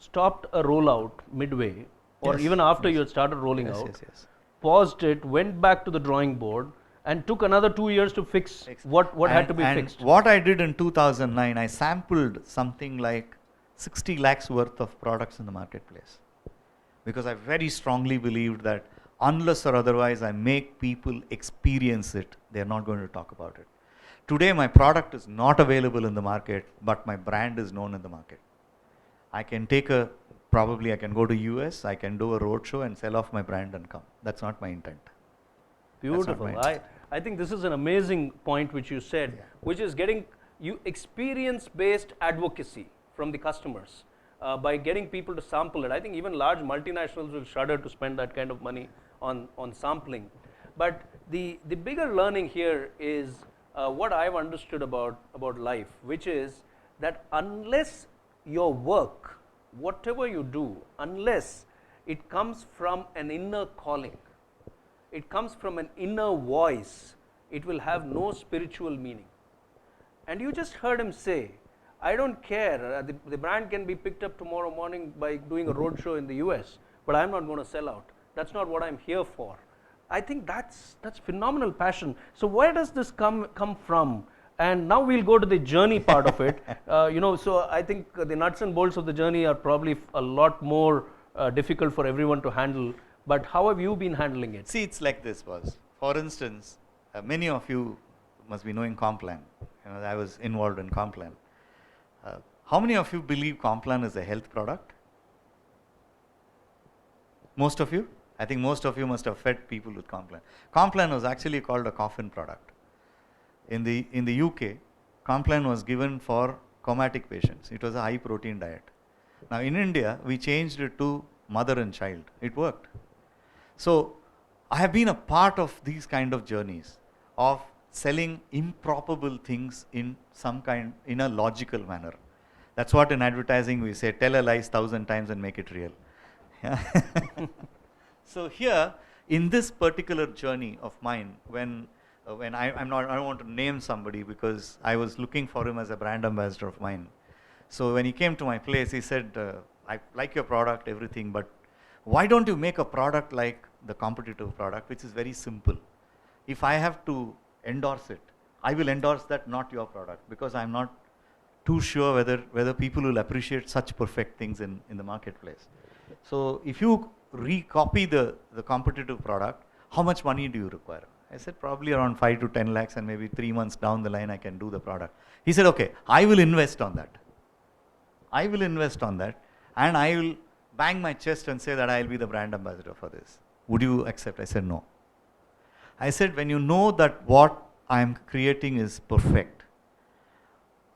Speaker 2: stopped a rollout midway, or
Speaker 3: Yes,
Speaker 2: even after
Speaker 3: yes.
Speaker 2: you had started rolling
Speaker 3: Yes,
Speaker 2: out,
Speaker 3: yes, yes.
Speaker 2: paused it, went back to the drawing board, And took another 2 years to fix what had to be fixed.
Speaker 3: What I did in 2009, I sampled something like 60 lakhs worth of products in the marketplace. Because I very strongly believed that unless or otherwise I make people experience it, they are not going to talk about it. Today my product is not available in the market, but my brand is known in the market. I can probably I can go to US, I can do a roadshow and sell off my brand and come. That's not my intent.
Speaker 2: Beautiful. I think this is an amazing point which you said, which is getting you experience-based advocacy from the customers by getting people to sample it. I think even large multinationals will shudder to spend that kind of money on sampling. But the bigger learning here is what I've understood about life, which is that unless your work, whatever you do, unless it comes from an inner calling, it comes from an inner voice, it will have no spiritual meaning. And you just heard him say, I don't care, the brand can be picked up tomorrow morning by doing a roadshow in the US, but I'm not going to sell out. That's not what I'm here for. I think that's phenomenal passion. So where does this come from? And now we'll go to the journey part of it. So I think the nuts and bolts of the journey are probably a lot more difficult for everyone to handle. But how have you been handling it?
Speaker 3: See, it's like this, boss. For instance, many of you must be knowing Complan. I was involved in Complan. How many of you believe Complan is a health product? Most of you? I think most of you must have fed people with Complan. Complan was actually called a coffin product. In the UK, Complan was given for comatic patients. It was a high protein diet. Now in India, we changed it to mother and child. It worked. So I have been a part of these kind of journeys of selling improbable things in a logical manner. That's what in advertising we say, tell a lie 1,000 times and make it real. Yeah. So here, in this particular journey of mine, when I don't want to name somebody because I was looking for him as a brand ambassador of mine. So when he came to my place, he said, I like your product, everything, but why don't you make a product like the competitive product, which is very simple. If I have to endorse it, I will endorse that, not your product, because I'm not too sure whether people will appreciate such perfect things in the marketplace. So if you recopy the competitive product, how much money do you require? I said probably around 5 to 10 lakhs and maybe 3 months down the line I can do the product. He said, okay, I will invest on that. I will invest on that and I will bang my chest and say that I will be the brand ambassador for this. Would you accept? I said no. I said, when you know that what I am creating is perfect,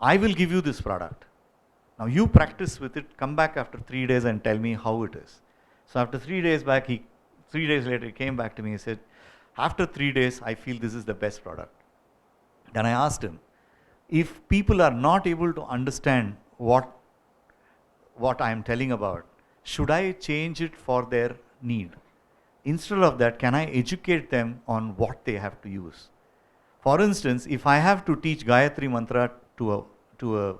Speaker 3: I will give you this product. Now you practice with it, come back after 3 days and tell me how it is. So after 3 days back, 3 days later he came back to me and said, after 3 days I feel this is the best product. Then I asked him, if people are not able to understand what I am telling about, should I change it for their need? Instead of that, can I educate them on what they have to use? For instance, if I have to teach Gayatri Mantra to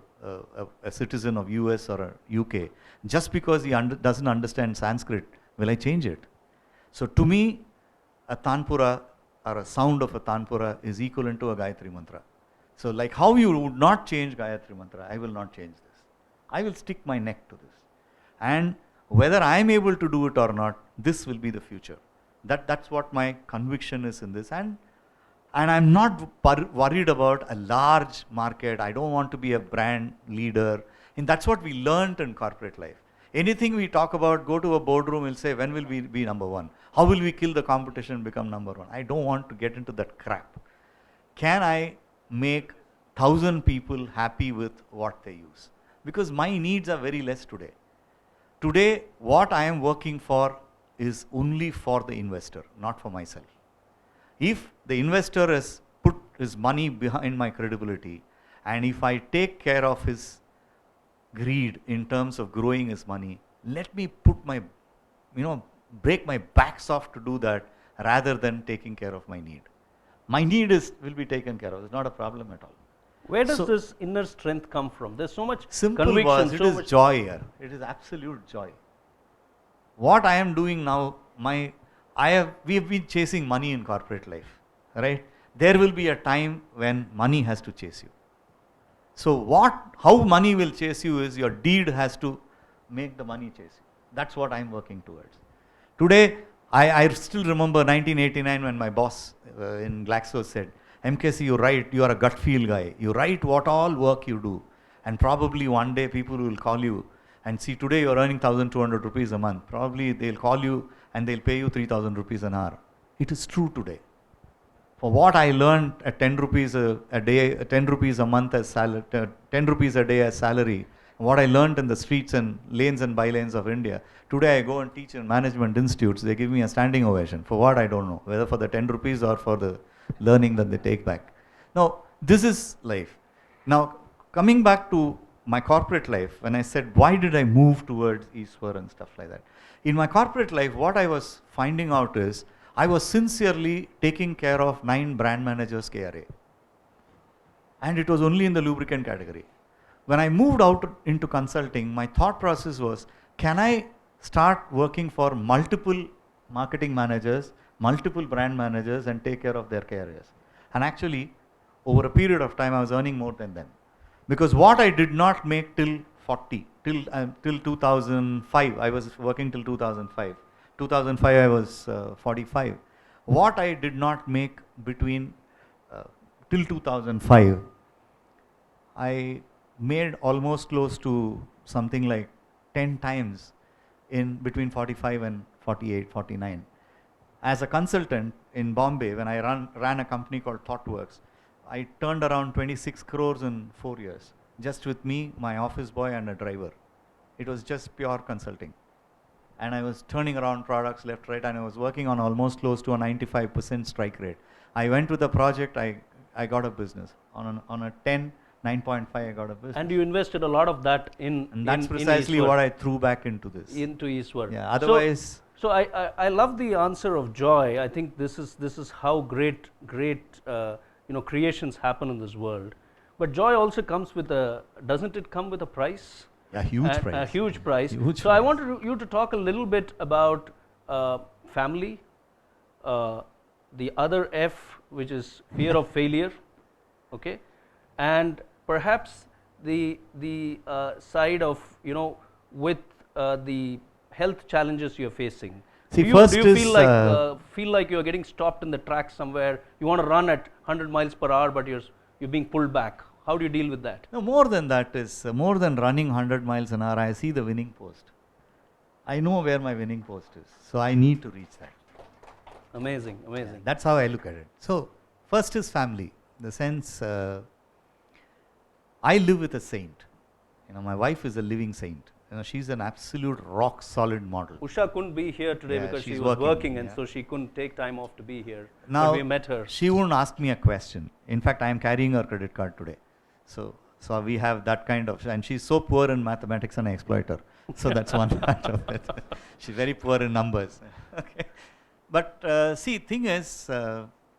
Speaker 3: a citizen of US or UK, just because he doesn't understand Sanskrit, will I change it? So to me, a Tanpura or a sound of a Tanpura is equivalent to a Gayatri Mantra. So like how you would not change Gayatri Mantra, I will not change this. I will stick my neck to this. And whether I am able to do it or not, this will be the future. That's what my conviction is in this. And I'm not worried about a large market. I don't want to be a brand leader. And that's what we learned in corporate life. Anything we talk about, go to a boardroom, we'll say, when will we be number one? How will we kill the competition and become number one? I don't want to get into that crap. Can I make 1,000 people happy with what they use? Because my needs are very less today. Today, what I am working for is only for the investor, not for myself. If the investor has put his money behind my credibility, and if I take care of his greed in terms of growing his money, let me put my, break my backs off to do that rather than taking care of my need. My need will be taken care of. It's not a problem at all.
Speaker 2: Where does this inner strength come from? There's so much
Speaker 3: simple
Speaker 2: conviction.
Speaker 3: It is joy here. It is absolute joy. What I am doing now, we have been chasing money in corporate life, right? there will be a time when money has to chase you. So how money will chase you is your deed has to make the money chase you. That's what I'm working towards. Today, I still remember 1989 when my boss in Glaxo said, MKC, you are a gut feel guy. You write what all work you do. And probably one day people will call you and see today you're earning 1,200 rupees a month. Probably they'll call you and they'll pay you 3,000 rupees an hour. It is true today. For what I learned at 10 rupees a day, 10 rupees a month as salary, 10 rupees a day as salary, what I learned in the streets and lanes and bylanes of India, today I go and teach in management institutes, they give me a standing ovation. For what I don't know, whether for the 10 rupees or for the learning that they take back. Now, this is life. Now, coming back to my corporate life, when I said, why did I move towards eSWAR and stuff like that? In my corporate life, what I was finding out is, I was sincerely taking care of 9 brand managers KRA. And it was only in the lubricant category. When I moved out into consulting, my thought process was, can I start working for multiple marketing managers, multiple brand managers and take care of their KRAs? And actually, over a period of time, I was earning more than them. Because what I did not make till 2005, I was working till 2005. 2005 I was 45. What I did not make between till 2005, I made almost close to something like 10 times in between 45 and 48, 49. As a consultant in Bombay, when I ran a company called ThoughtWorks, I turned around 26 crores in 4 years, just with me, my office boy and a driver. It was just pure consulting. And I was turning around products left, right, and I was working on almost close to a 95% strike rate. I went with the project, I got a business. On a 10, 9.5, I got a business.
Speaker 2: And you invested a lot of that in
Speaker 3: And that's precisely
Speaker 2: eSWAR.
Speaker 3: what I threw back into this.
Speaker 2: Into eSWAR.
Speaker 3: Yeah, otherwise...
Speaker 2: So I love the answer of Joy. I think this is how great creations happen in this world. But joy also comes with doesn't it come with a price?
Speaker 3: A huge price.
Speaker 2: A huge price.
Speaker 3: Huge
Speaker 2: so
Speaker 3: price.
Speaker 2: I wanted you to talk a little bit about family, the other F, which is fear of failure, okay, and perhaps the side of with the health challenges you're facing.
Speaker 3: See,
Speaker 2: do you feel like you're getting stopped in the track somewhere? You want to run at 100 miles per hour, but you're being pulled back. How do you deal with that?
Speaker 3: No, more than that is, more than running 100 miles an hour, I see the winning post. I know where my winning post is, so I need to reach that.
Speaker 2: Amazing, amazing.
Speaker 3: Yeah, that's how I look at it. So, first is family. The sense, I live with a saint. My wife is a living saint. She's an absolute rock solid model.
Speaker 2: Usha couldn't be here today because she was working and so she couldn't take time off to be here.
Speaker 3: Now,
Speaker 2: but we met her.
Speaker 3: She won't ask me a question. In fact, I am carrying her credit card today. So we have that kind of, and she's so poor in mathematics and I exploit her. So that's one part of it. She's very poor in numbers. Okay. But see, thing is,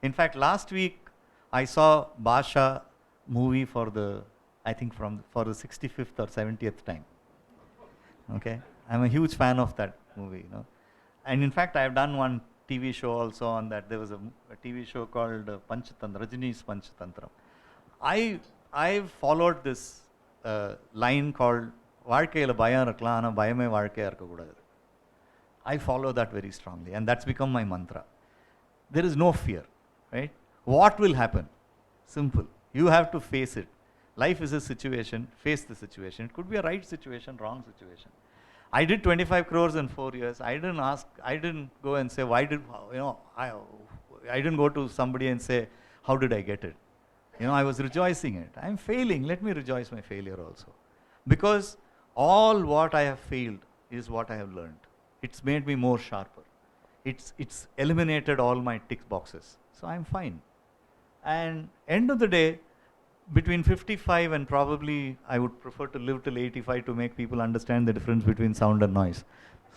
Speaker 3: in fact, last week I saw Basha movie for the 65th or 70th time. Okay, I'm a huge fan of that movie, And in fact, I have done one TV show also on that. There was a TV show called Panchatantra, Rajini's Panchatantra. I followed this line called Varkayila Bayam Irakalam, Bayame Varkaya Irukakudadu. I follow that very strongly, and that's become my mantra. There is no fear, right? What will happen? Simple. You have to face it. Life is a situation, face the situation. It could be a right situation, wrong situation. I did 25 crores in 4 years. I didn't go and say, I didn't go to somebody and say, how did I get it? I was rejoicing it. I'm failing, let me rejoice my failure also. Because all what I have failed is what I have learned. It's made me more sharper. It's eliminated all my tick boxes. So I'm fine. And end of the day, between 55 and probably I would prefer to live till 85 to make people understand the difference between sound and noise.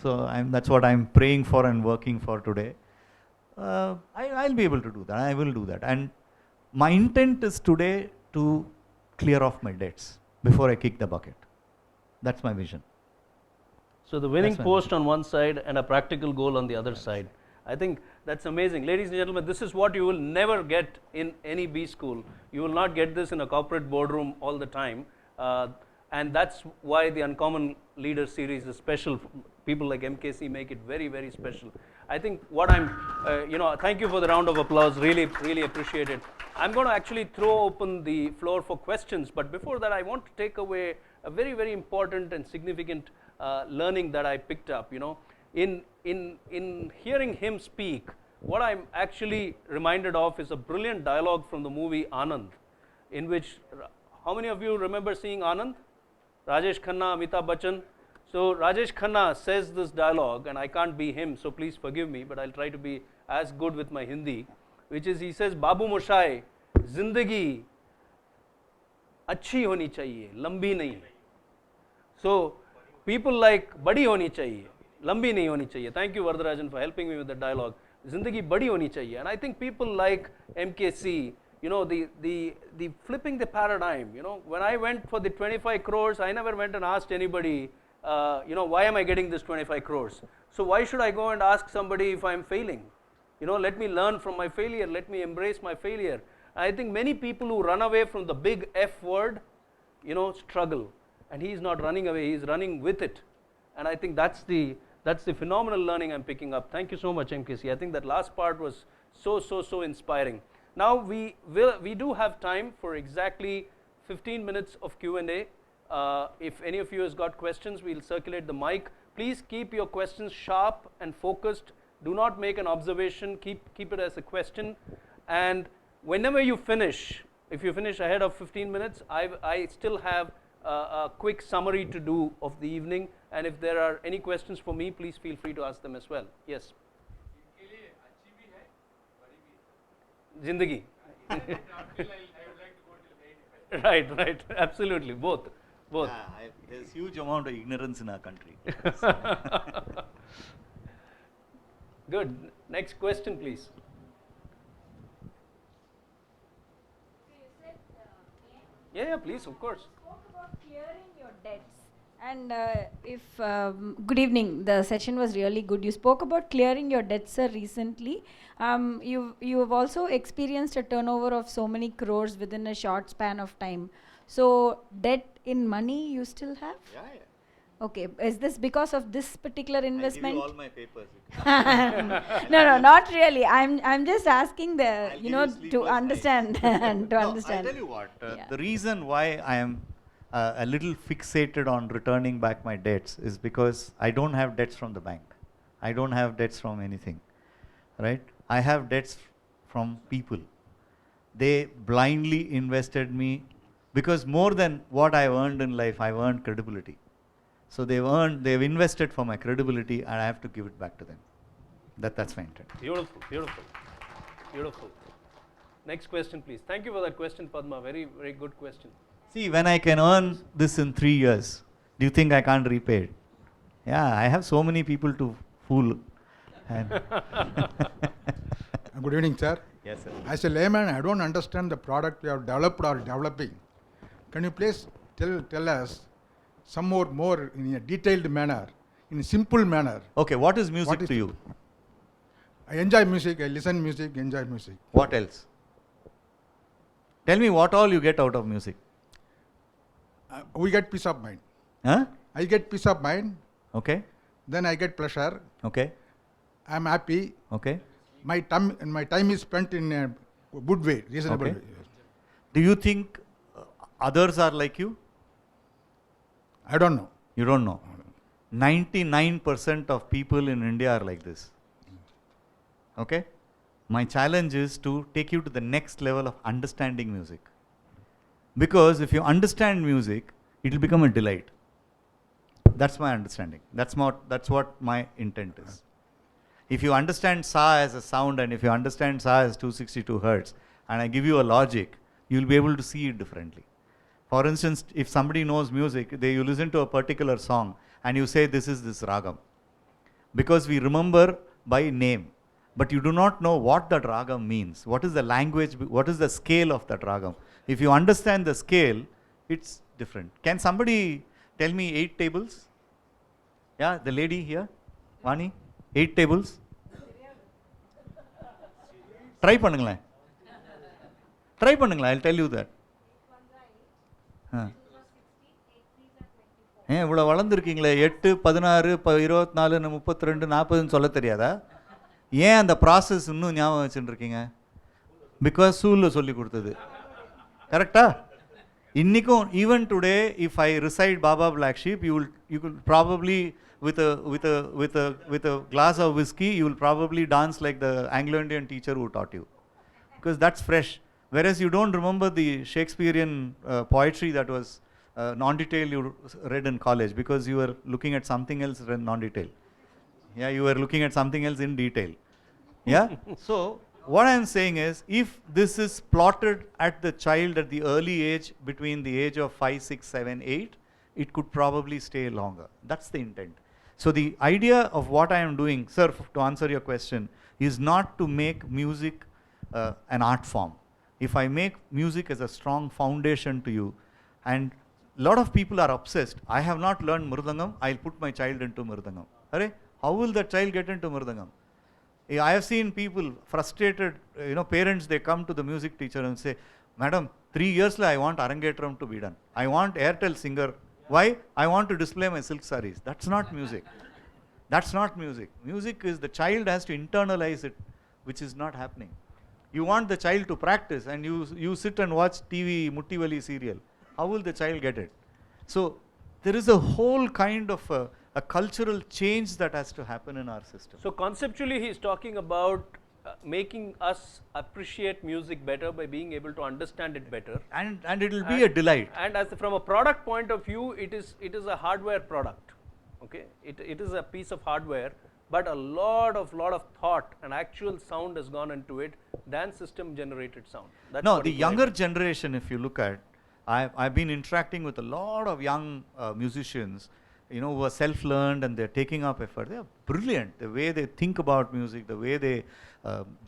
Speaker 3: So that's what I'm praying for and working for today. I'll be able to do that. I will do that. And my intent is today to clear off my debts before I kick the bucket. That's my vision.
Speaker 2: So the winning post on one side and a practical goal on the other side. I think That's amazing. Ladies and gentlemen, this is what you will never get in any B school. You will not get this in a corporate boardroom all the time. And that's why the Uncommon Leader series is special. People like MKC make it very, very special. I think what thank you for the round of applause. Really, really appreciate it. I'm going to actually throw open the floor for questions. But before that, I want to take away a very, very important and significant learning that I picked up. In hearing him speak, what I'm actually reminded of is a brilliant dialogue from the movie Anand, in which, how many of you remember seeing Anand? Rajesh Khanna, Amitabh Bachchan. So Rajesh Khanna says this dialogue, and I can't be him, so please forgive me, but I'll try to be as good with my Hindi, which is, he says, Babu Moshai, Zindagi अच्छी होनी चाहिए, लंबी नहीं. So people like बड़ी होनी चाहिए, लंबी नहीं होनी चाहिए. Thank you, Vardarajan, for helping me with the dialogue. जिंदगी बड़ी होनी चाहिए. And I think people like MKC, the flipping the paradigm. When I went for the 25 crores, I never went and asked anybody, why am I getting this 25 crores? So why should I go and ask somebody if I'm failing? Let me learn from my failure. Let me embrace my failure. I think many people who run away from the big F word, struggle. And he's not running away, he's running with it. And I think that's the phenomenal learning I'm picking up. Thank you so much, MKC. I think that last part was so inspiring. Now we do have time for exactly 15 minutes of Q&A. If any of you has got questions, we'll circulate the mic. Please keep your questions sharp and focused. Do not make an observation. Keep it as a question. And whenever you finish, if you finish ahead of 15 minutes, I still have a quick summary to do of the evening. And if there are any questions for me, please feel free to ask them as well. Yes. Zindagi. Right. Absolutely. Both.
Speaker 3: There's huge amount of ignorance in our country.
Speaker 2: Good. Next question, please. Yeah, please, of course.
Speaker 4: You spoke about clearing your debts. And good evening, the session was really good. You spoke about clearing your debts, sir, recently. You have also experienced a turnover of so many crores within a short span of time. So debt in money you still have?
Speaker 3: Yeah.
Speaker 4: Okay, is this because of this particular investment?
Speaker 3: I'll give you all my papers.
Speaker 4: No, not really. I'm just asking
Speaker 3: I'll give you
Speaker 4: to understand and to
Speaker 3: No,
Speaker 4: understand.
Speaker 3: I'll tell you what. The reason why I am a little fixated on returning back my debts is because I don't have debts from the bank. I don't have debts from anything, right? I have debts from people. They blindly invested me because more than what I've earned in life, I've earned credibility. So they've invested for my credibility, and I have to give it back to them. That's my intent.
Speaker 2: Beautiful. Next question, please. Thank you for that question, Padma. Very, very good question.
Speaker 3: See, when I can earn this in 3 years, do you think I can't repay it? Yeah, I have so many people to fool. And
Speaker 5: Good evening, sir.
Speaker 3: yes, sir.
Speaker 5: As a layman, I don't understand the product you have developed or developing. Can you please tell us some more in a detailed manner, in a simple manner?
Speaker 3: Okay, what is music to you?
Speaker 5: I enjoy music, I listen music, enjoy music.
Speaker 3: What else? Tell me what all you get out of music.
Speaker 5: We get peace of mind.
Speaker 3: Huh?
Speaker 5: I get peace of mind,
Speaker 3: Okay,
Speaker 5: then I get pleasure.
Speaker 3: okay,
Speaker 5: I am happy.
Speaker 3: okay.
Speaker 5: My time is spent in a good way, reasonable
Speaker 3: Okay.
Speaker 5: way.
Speaker 3: Do you think others are like you?
Speaker 5: I don't know.
Speaker 3: You don't know. 99% of people in India are like this. Okay? My challenge is to take you to the next level of understanding music. Because if you understand music, it will become a delight. That's my understanding. That's what my intent is. If you understand sa as a sound and if you understand sa as 262 hertz and I give you a logic, you will be able to see it differently. For instance, if somebody knows music, you listen to a particular song and you say this is this ragam. Because we remember by name, but you do not know what that ragam means. What is the language, what is the scale of that ragam? If you understand the scale, it's different. Can somebody tell me 8 tables? Yeah, the lady here, Vani, 8 tables? Try பண்ணுங்களேன், try பண்ணுங்களேன், I'll tell you that. ஏன் இவ்வளோ வளர்ந்துருக்கீங்களே, 8, 16, 24, 32, 40ன்னு சொல்ல தெரியாதா? ஏன் அந்த process இன்னும் ஞாபகம் வச்சுருக்கீங்க? பிகாஸ் ஸ்கூலில் சொல்லி கொடுத்தது. கரெக்டா? இன்னைக்கும் even today if I recite baa baa black sheep, you could probably with a glass of whiskey you will probably dance like the Anglo-Indian teacher who taught you, because that's fresh. Whereas you don't remember the Shakespearean poetry that was non-detail you read in college, because you were looking at something else in non-detail. Yeah, you were looking at something else in detail. Yeah. So what I am saying is, if this is plotted at the child at the early age, between the age of 5, 6, 7, 8, it could probably stay longer. That's the intent. So the idea of what I am doing, sir, to answer your question, is not to make music an art form. If I make music as a strong foundation to you, and a lot of people are obsessed, I have not learned Mridangam, I'll put my child into Mridangam. Arey, how will that child get into Mridangam? I have seen people frustrated, parents, they come to the music teacher and say, Madam, 3 years I want Arangetram to be done. I want Airtel singer. Why? I want to display my silk sarees. That's not music. That's not music. Music is the child has to internalize it, which is not happening. You want the child to practice, and you sit and watch TV Muttivali serial. How will the child get it? So there is a whole kind of a cultural change that has to happen in our system.
Speaker 2: So conceptually he is talking about making us appreciate music better by being able to understand it better,
Speaker 3: And it will be a delight.
Speaker 2: and as from a product point of view, it is a hardware product. Okay, it is a piece of hardware, but a lot of thought and actual sound has gone into it than system generated sound. That's
Speaker 3: No,
Speaker 2: what
Speaker 3: the
Speaker 2: is
Speaker 3: younger
Speaker 2: right.
Speaker 3: generation, if you look at, I've been interacting with a lot of young musicians, who are self-learned, and they're taking up effort. They are brilliant. The way they think about music, the way they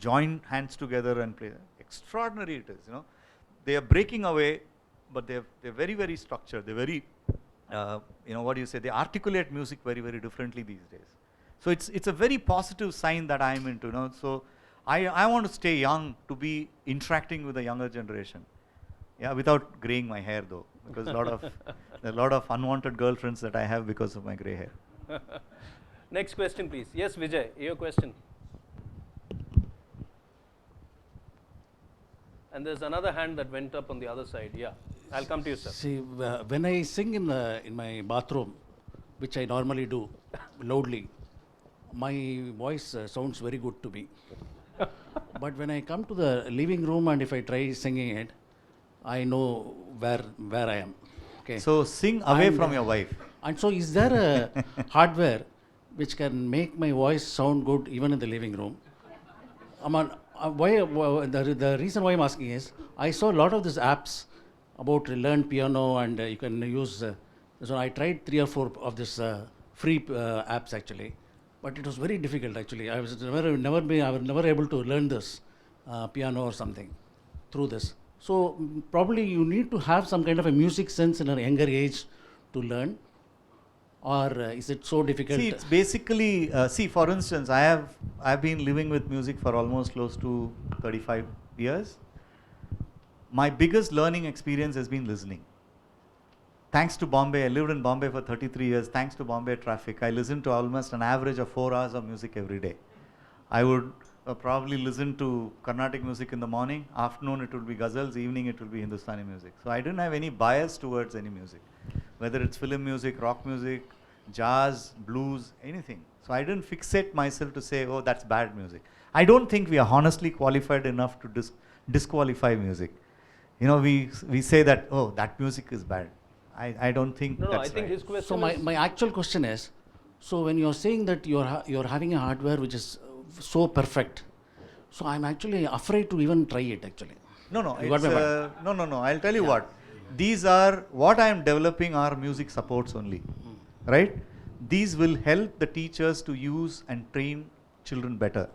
Speaker 3: join hands together and play, extraordinary it is. They are breaking away, but they're very, very structured. They're very, what do you say? They articulate music very, very differently these days. So it's a very positive sign that I'm into. So I want to stay young, to be interacting with the younger generation. Yeah, without graying my hair though, because there are a lot of unwanted girlfriends that I have because of my gray hair.
Speaker 2: Next question, please. Yes, Vijay, your question. And there's another hand that went up on the other side. Yeah, I'll come to you, sir.
Speaker 6: See, when I sing in my bathroom, which I normally do loudly, my voice sounds very good to me. But when I come to the living room and if I try singing it, I know where I am. Okay.
Speaker 3: So sing away
Speaker 6: And,
Speaker 3: from your wife.
Speaker 6: And so, is there a hardware which can make my voice sound good even in the living room? The reason why I'm asking is, I saw a lot of these apps about learn piano, and you can use. So I tried 3 or 4 of these free apps actually, but it was very difficult actually. I was never able to learn this piano or something through this. So probably you need to have some kind of a music sense in a younger age to learn, or is it so difficult?
Speaker 3: See, it's basically, for instance, I've been living with music for almost close to 35 years. My biggest learning experience has been listening. Thanks to Bombay, I lived in Bombay for 33 years. Thanks to Bombay traffic, I listened to almost an average of 4 hours of music every day. I would probably listen to Carnatic music in the morning, afternoon it will be ghazals, evening it will be Hindustani music. So I didn't have any bias towards any music, whether it's film music, rock music, jazz, blues, anything. So I didn't fixate myself to say, oh, that's bad music. I don't think we are honestly qualified enough to disqualify music. We say that, oh, that music is bad. I don't think
Speaker 2: No,
Speaker 3: that's
Speaker 2: I think
Speaker 3: right.
Speaker 2: his question
Speaker 6: So
Speaker 2: is,
Speaker 6: my actual question is, so when you're saying that you're having a hardware which is so perfect, so I'm actually afraid to even try it actually.
Speaker 3: No,
Speaker 6: You got
Speaker 3: it's,
Speaker 6: my point.
Speaker 3: no. I'll tell you what. These are what I am developing are music supports only, right? These will help the teachers to use and train children better.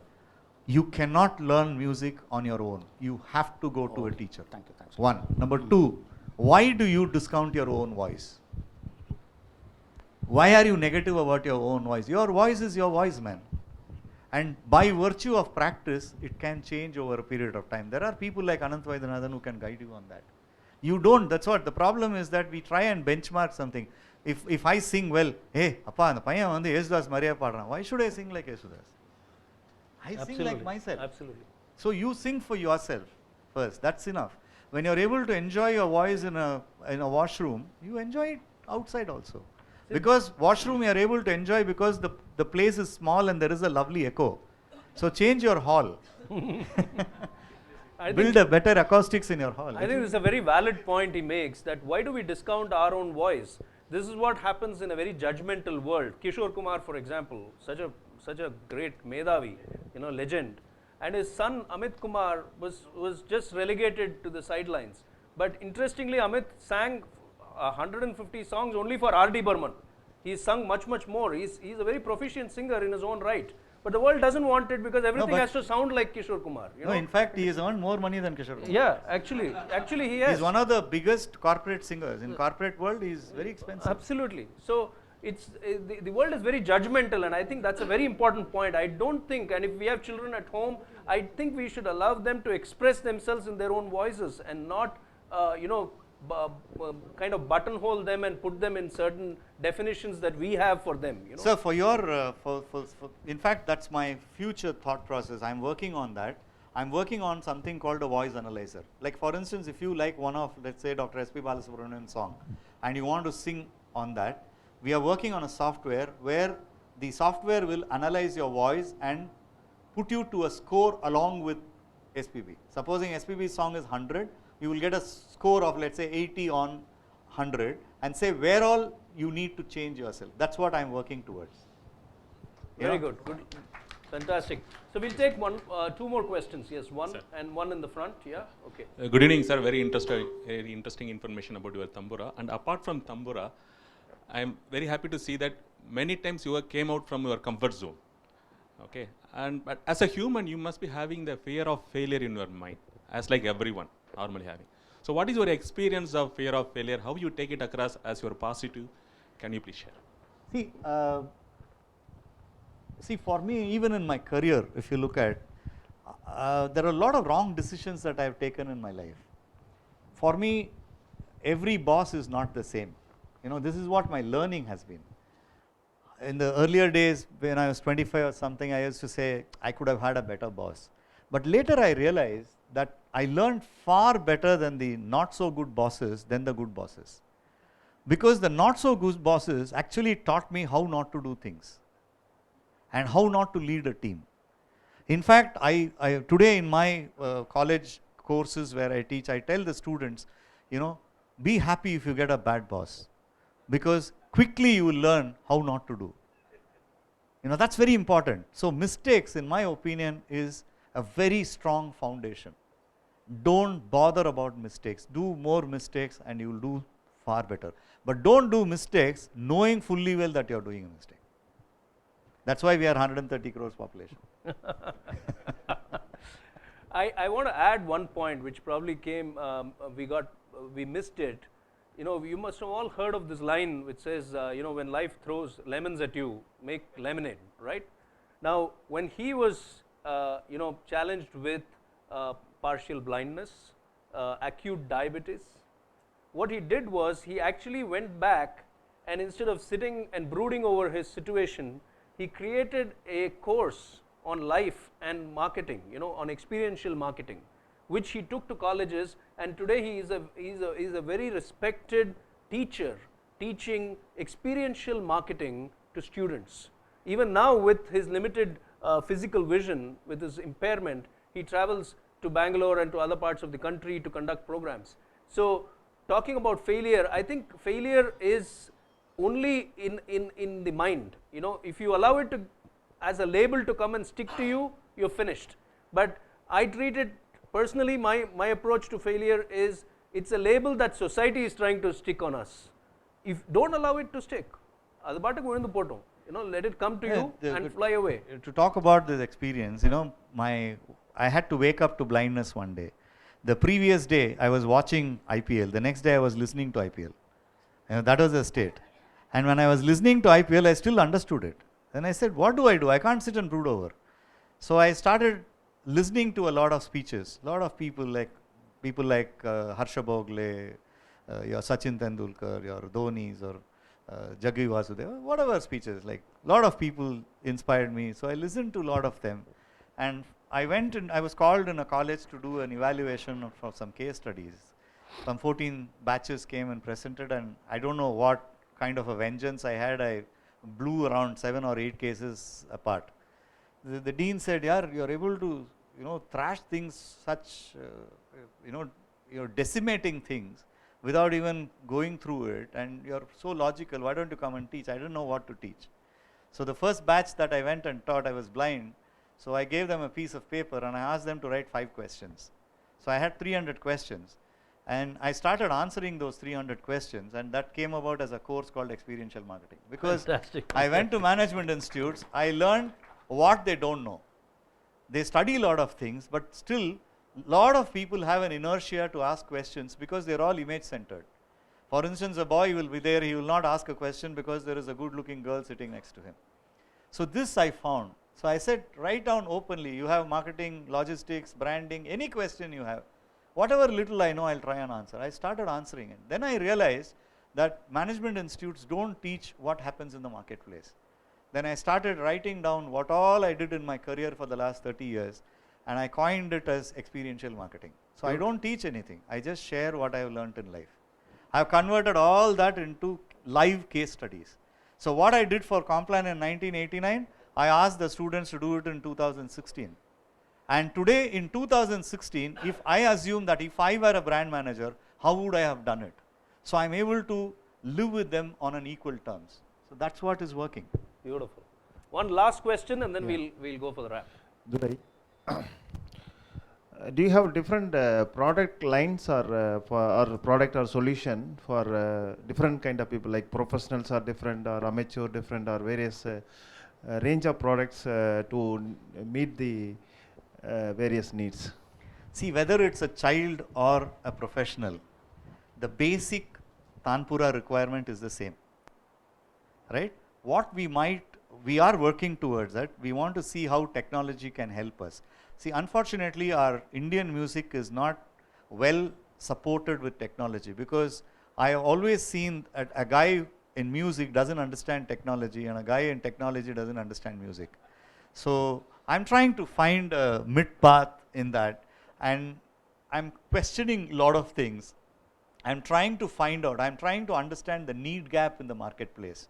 Speaker 3: You cannot learn music on your own. You have to go to a teacher.
Speaker 6: Thank you. Thanks.
Speaker 3: One. Number two, why do you discount your own voice? Why are you negative about your own voice? Your voice is your voice, man. And by virtue of practice, it can change over a period of time. There are people like Anant Vaidyanathan who can guide you on that. You don't, that's what. The problem is that we try and benchmark something. If I sing well, hey, appa, and paiyan vandu Yesudas Mariya paadran, why should I sing like Yesudas? I sing like myself.
Speaker 2: Absolutely.
Speaker 3: So you sing for yourself first, that's enough. When you're able to enjoy your voice in a washroom, you enjoy it outside also. Because washroom you are able to enjoy because the place is small and there is a lovely echo. So change your hall. Build a better acoustics in your hall.
Speaker 2: I think this is a very valid point he makes, that why do we discount our own voice? This is what happens in a very judgmental world. Kishore Kumar, for example, such a great Medhavi, legend. And his son Amit Kumar was just relegated to the sidelines. But interestingly, Amit sang 150 songs only for R.D. Burman. He's sung much more. He's a very proficient singer in his own right. But the world doesn't want it because everything has to sound like Kishore Kumar.
Speaker 3: No, in fact, he has earned more money than Kishore Kumar.
Speaker 2: Yeah, actually he has.
Speaker 3: He's one of the biggest corporate singers. In corporate world, he's very expensive.
Speaker 2: Absolutely. So it's the world is very judgmental, and I think that's a very important point. I don't think, and if we have children at home, I think we should allow them to express themselves in their own voices and not, kind of buttonhole them and put them in certain definitions that we have for them.
Speaker 3: So for your, in fact, that's my future thought process. I'm working on that. I'm working on something called a voice analyzer. Like for instance, if you like one of, let's say, Dr. S.P. Balasubramanian's song, and you want to sing on that, we are working on a software where the software will analyze your voice and put you to a score along with SPB. Supposing SPB's song is 100, you will get a score of, let's say, 80 on 100 and say where all you need to change yourself. That's what I'm working towards.
Speaker 2: Very good. Fantastic. So we'll take two more questions. Yes, one, sir. And one in the front. Yeah, okay.
Speaker 7: Good evening, sir. Very interesting information about your tambura. And apart from tambura, I am very happy to see that many times you came out from your comfort zone. Okay, but as a human, you must be having the fear of failure in your mind, as like everyone normally having. So what is your experience of fear of failure? How you take it across as your positive? Can you please share?
Speaker 3: See, for me, even in my career, if you look at, there are a lot of wrong decisions that I have taken in my life. For me, every boss is not the same. This is what my learning has been. In the earlier days, when I was 25 or something, I used to say, I could have had a better boss. But later I realized that I learned far better than the not so good bosses than the good bosses. Because the not so good bosses actually taught me how not to do things and how not to lead a team. In fact, today in my college courses where I teach, I tell the students, be happy if you get a bad boss, because quickly you will learn how not to do. That's very important. So mistakes, in my opinion, is a very strong foundation. Don't bother about mistakes. Do more mistakes and you will do far better. But don't do mistakes knowing fully well that you are doing a mistake. That's why we are 130 crores population.
Speaker 2: I want to add one point which probably came, we missed it. You must have all heard of this line which says, when life throws lemons at you, make lemonade, right? Now, when he was, challenged with partial blindness, acute diabetes, what he did was he actually went back and instead of sitting and brooding over his situation, he created a course on life and marketing, on experiential marketing, which he took to colleges, and today he is a very respected teacher teaching experiential marketing to students. Even now, with his limited physical vision, with his impairment, he travels to Bangalore and to other parts of the country to conduct programs. So talking about failure, I think failure is only in the mind. If you allow it to as a label to come and stick to you, you're finished. But I treat it personally, my approach to failure is, it's a label that society is trying to stick on us. If don't allow it to stick, let it come to you and fly away.
Speaker 3: To talk about this experience, I had to wake up to blindness one day. The previous day I was watching IPL, the next day I was listening to IPL. That was the state. And when I was listening to IPL, I still understood it. Then I said, what do? I can't sit and brood over. So I started listening to a lot of speeches, a lot of people like Harsha Bogle, your Sachin Tendulkar, your Dhonis, or Jaggi Vasudeva, whatever speeches, like a lot of people inspired me. So I listened to a lot of them, and I went and I was called in a college to do an evaluation for some case studies. Some 14 batches came and presented, and I don't know what kind of a vengeance I had. I blew around 7 or 8 cases apart. The dean said, "Yeah, you're able to, thrash things such, you're decimating things without even going through it, and you're so logical. Why don't you come and teach?" I didn't know what to teach. So the first batch that I went and taught, I was blind. So I gave them a piece of paper and I asked them to write 5 questions. So I had 300 questions. And I started answering those 300 questions, and that came about as a course called experiential marketing. Because
Speaker 2: Fantastic.
Speaker 3: I went to management institutes, I learned what they don't know. They study a lot of things, but still, a lot of people have an inertia to ask questions because they're all image centered. For instance, a boy will be there, he will not ask a question because there is a good looking girl sitting next to him. So this I found. So I said, write down openly, you have marketing, logistics, branding, any question you have. Whatever little I know, I'll try and answer. I started answering it. Then I realized that management institutes don't teach what happens in the marketplace. Then I started writing down what all I did in my career for the last 30 years, and I coined it as experiential marketing. So I don't teach anything. I just share what I have learned in life. I have converted all that into live case studies. So what I did for Complan in 1989, I asked the students to do it in 2016. And today in 2016, if I assume that if I were a brand manager, how would I have done it? So I'm able to live with them on an equal terms. So that's what is working.
Speaker 2: Beautiful. One last question, and then we'll go for the wrap.
Speaker 8: Do you have different product lines or product or solution for different kind of people, like professionals are different or amateur different, or various range of products to meet the various needs?
Speaker 3: See, whether it's a child or a professional, the basic Tanpura requirement is the same, right? What we are working towards that, we want to see how technology can help us. See, unfortunately, our Indian music is not well supported with technology, because I have always seen that a guy in music doesn't understand technology and a guy in technology doesn't understand music. So I'm trying to find a mid-path in that, and I'm questioning a lot of things. I'm trying to find out, I'm trying to understand the need gap in the marketplace.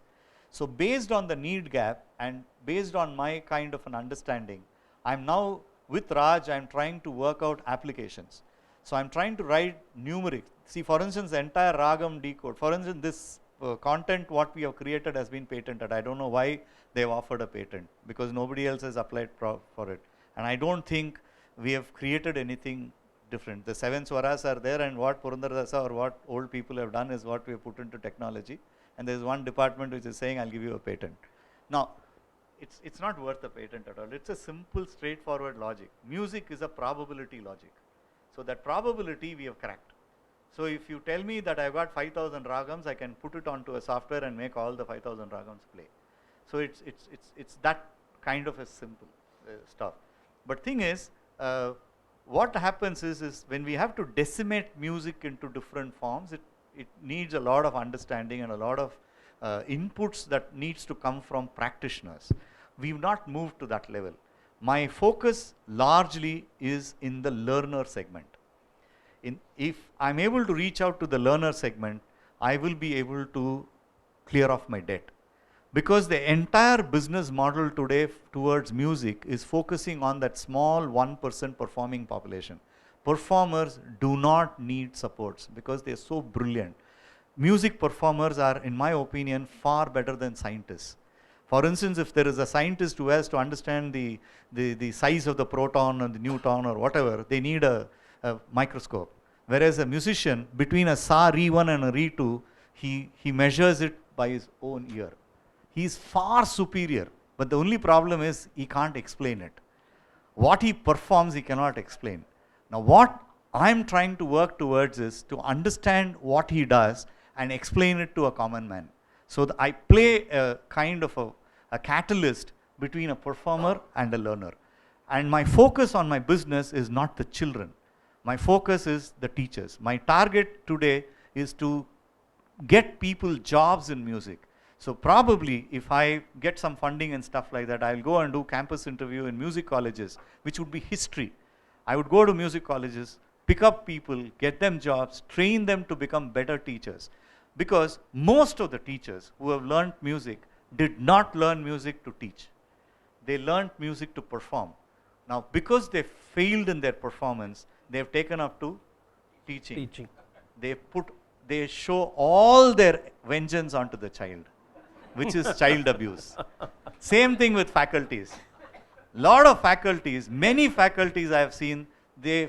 Speaker 3: So based on the need gap and based on my kind of an understanding, I'm now, with Raj, I'm trying to work out applications. So I'm trying to write numeric. See, for instance, the entire Ragam decode, for instance, this content what we have created has been patented. I don't know why they've offered a patent, because nobody else has applied for it. And I don't think we have created anything different. The 7 swaras are there, and what Purandaradasa or what old people have done is what we have put into technology. And there is one department which is saying, I'll give you a patent. Now, it's not worth a patent at all. It's a simple, straightforward logic. Music is a probability logic. So that probability we have cracked. So if you tell me that I've got 5,000 ragams, I can put it onto a software and make all the 5,000 ragams play. So it's that kind of a simple stuff. But thing is, what happens is when we have to decimate music into different forms, it needs a lot of understanding and a lot of inputs that needs to come from practitioners. We've not moved to that level. My focus largely is in the learner segment. If I'm able to reach out to the learner segment, I will be able to clear off my debt. Because the entire business model today towards music is focusing on that small 1% performing population. Performers do not need supports because they're so brilliant. Music performers are, in my opinion, far better than scientists. For instance, if there is a scientist who has to understand the size of the proton or the neutron or whatever, they need a microscope. Whereas a musician, between a sa re1 and a re2, he measures it by his own ear. He is far superior, but the only problem is he can't explain it. What he performs, he cannot explain. Now what I'm trying to work towards is to understand what he does and explain it to a common man. So I play a kind of a catalyst between a performer and a learner. And my focus on my business is not the children. My focus is the teachers. My target today is to get people jobs in music. So probably if I get some funding and stuff like that, I'll go and do campus interview in music colleges, which would be history. I would go to music colleges, pick up people, get them jobs, train them to become better teachers. Because most of the teachers who have learned music did not learn music to teach. They learned music to perform. Now, because they failed in their performance, they have taken up to teaching. They show all their vengeance onto the child, which is child abuse. Same thing with faculties. Lot of faculties, many faculties I have seen,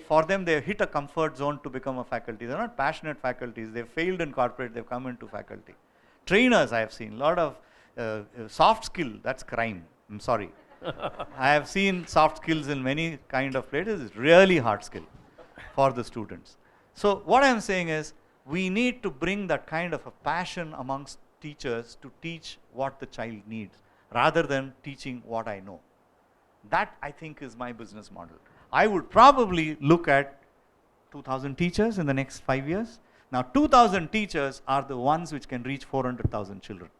Speaker 3: for them they hit a comfort zone to become a faculty. They're not passionate faculties. They've failed in corporate, they've come into faculty. Trainers I have seen, lot of soft skill, that's crime. I'm sorry. I have seen soft skills in many kind of places. It's really hard skill for the students. So what I'm saying is, we need to bring that kind of a passion amongst teachers to teach what the child needs, rather than teaching what I know. That, I think, is my business model. I would probably look at 2,000 teachers in the next 5 years. Now, 2,000 teachers are the ones which can reach 400,000 children.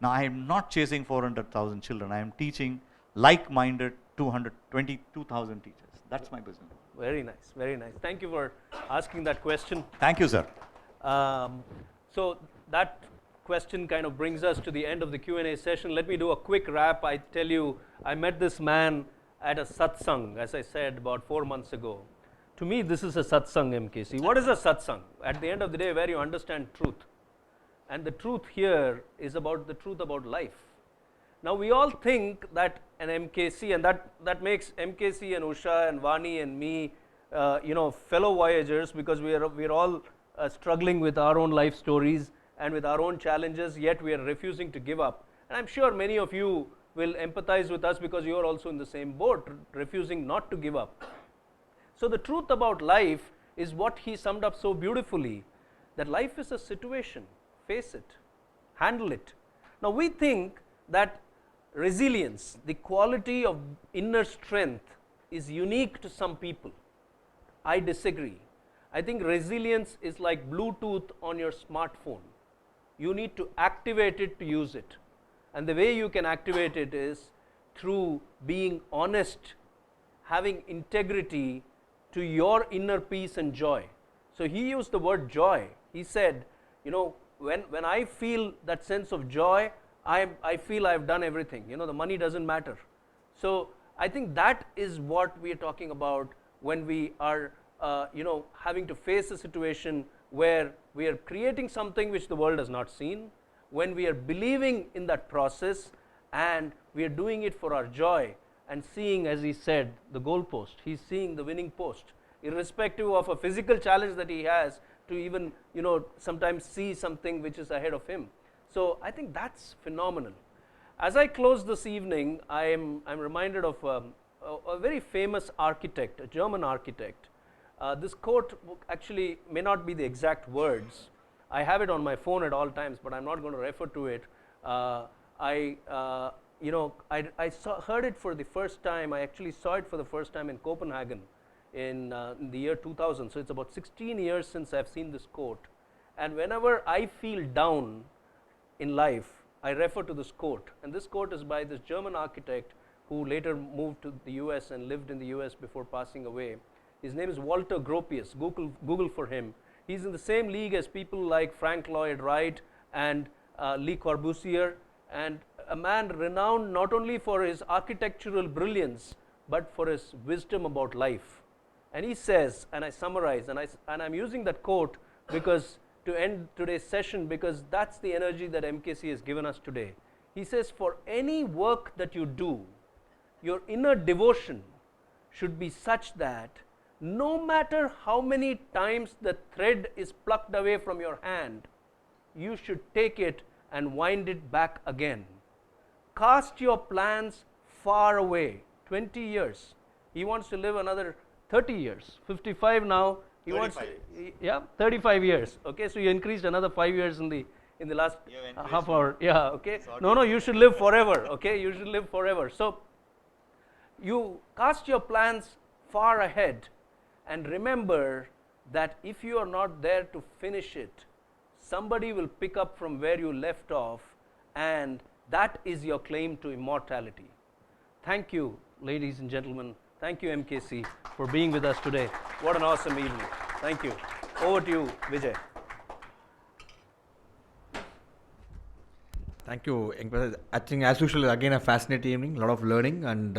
Speaker 3: Now, I am not chasing 400,000 children. I am teaching like-minded 22,000 teachers. That's my business.
Speaker 2: Very nice, very nice. Thank you for asking that question.
Speaker 3: Thank you, sir.
Speaker 2: So that question kind of brings us to the end of the Q&A session. Let me do a quick wrap. I tell you, I met this man at a satsang, as I said, about 4 months ago. To me, this is a satsang, MKC. What is a satsang? At the end of the day, where you understand truth. And the truth here is about the truth about life. Now, we all think that an MKC, and that makes MKC and Usha and Vani and me, fellow voyagers, because we're all struggling with our own life stories and with our own challenges, yet we are refusing to give up. And I'm sure many of you will empathize with us because you are also in the same boat, refusing not to give up. So the truth about life is what he summed up so beautifully, that life is a situation. Face it, handle it. Now we think that resilience, the quality of inner strength, is unique to some people. I disagree. I think resilience is like Bluetooth on your smartphone. You need to activate it to use it. And the way you can activate it is through being honest, having integrity to your inner peace and joy. So he used the word joy. He said, when I feel that sense of joy, I feel I've done everything. The money doesn't matter. So I think that is what we are talking about when we are, having to face a situation where we are creating something which the world has not seen, when we are believing in that process and we are doing it for our joy and seeing, as he said, the goal post. He's seeing the winning post, irrespective of a physical challenge that he has to even, sometimes see something which is ahead of him. So I think that's phenomenal. As I close this evening, I'm reminded of a very famous architect, a German architect. This quote actually may not be the exact words. I have it on my phone at all times, but I'm not going to refer to it. I heard it for the first time. I actually saw it for the first time in Copenhagen in the year 2000. So it's about 16 years since I've seen this quote. And whenever I feel down in life, I refer to this quote. And this quote is by this German architect who later moved to the US and lived in the US before passing away. His name is Walter Gropius. Google for him. He's in the same league as people like Frank Lloyd Wright and Le Corbusier, and a man renowned not only for his architectural brilliance, but for his wisdom about life. And he says, and I summarize, and I'm using that quote because to end today's session, because that's the energy that MKC has given us today. He says, for any work that you do, your inner devotion should be such that no matter how many times the thread is plucked away from your hand, you should take it and wind it back again. Cast your plans far away. 20 years. He wants to live another 30 years. 55 now. He 35 wants, yeah, 35 years. Okay, so you increased another 5 years in the last half hour. Yeah, okay. No, you should live forever. Okay, you should live forever. So You cast your plans far ahead and remember that if you are not there to finish it, somebody will pick up from where you left off, and that is your claim to immortality. Thank you, ladies and gentlemen. Thank you, MKC, for being with us today. What an awesome evening. Thank you. Over to you, Vijay.
Speaker 1: Thank you. I think, as usual, again a fascinating evening, a lot of learning. And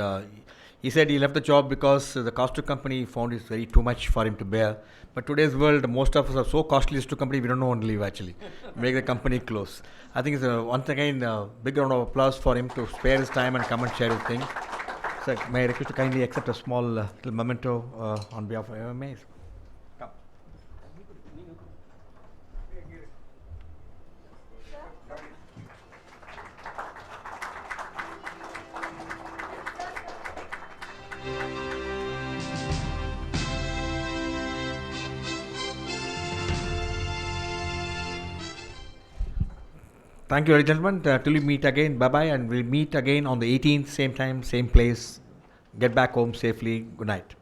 Speaker 1: he said he left the job because the cost to company found is very too much for him to bear. But today's world, most of us are so costly to company, we don't know when to leave actually. Make the company close. I think it's once again a big round of applause for him to spare his time and come and share his thing. So may I request to kindly accept a small little memento on behalf of MMA. Come. Thank you, ladies and gentlemen. Till we meet again, bye bye, and we'll meet again on the 18th, same time, same place. Get back home safely. Good night.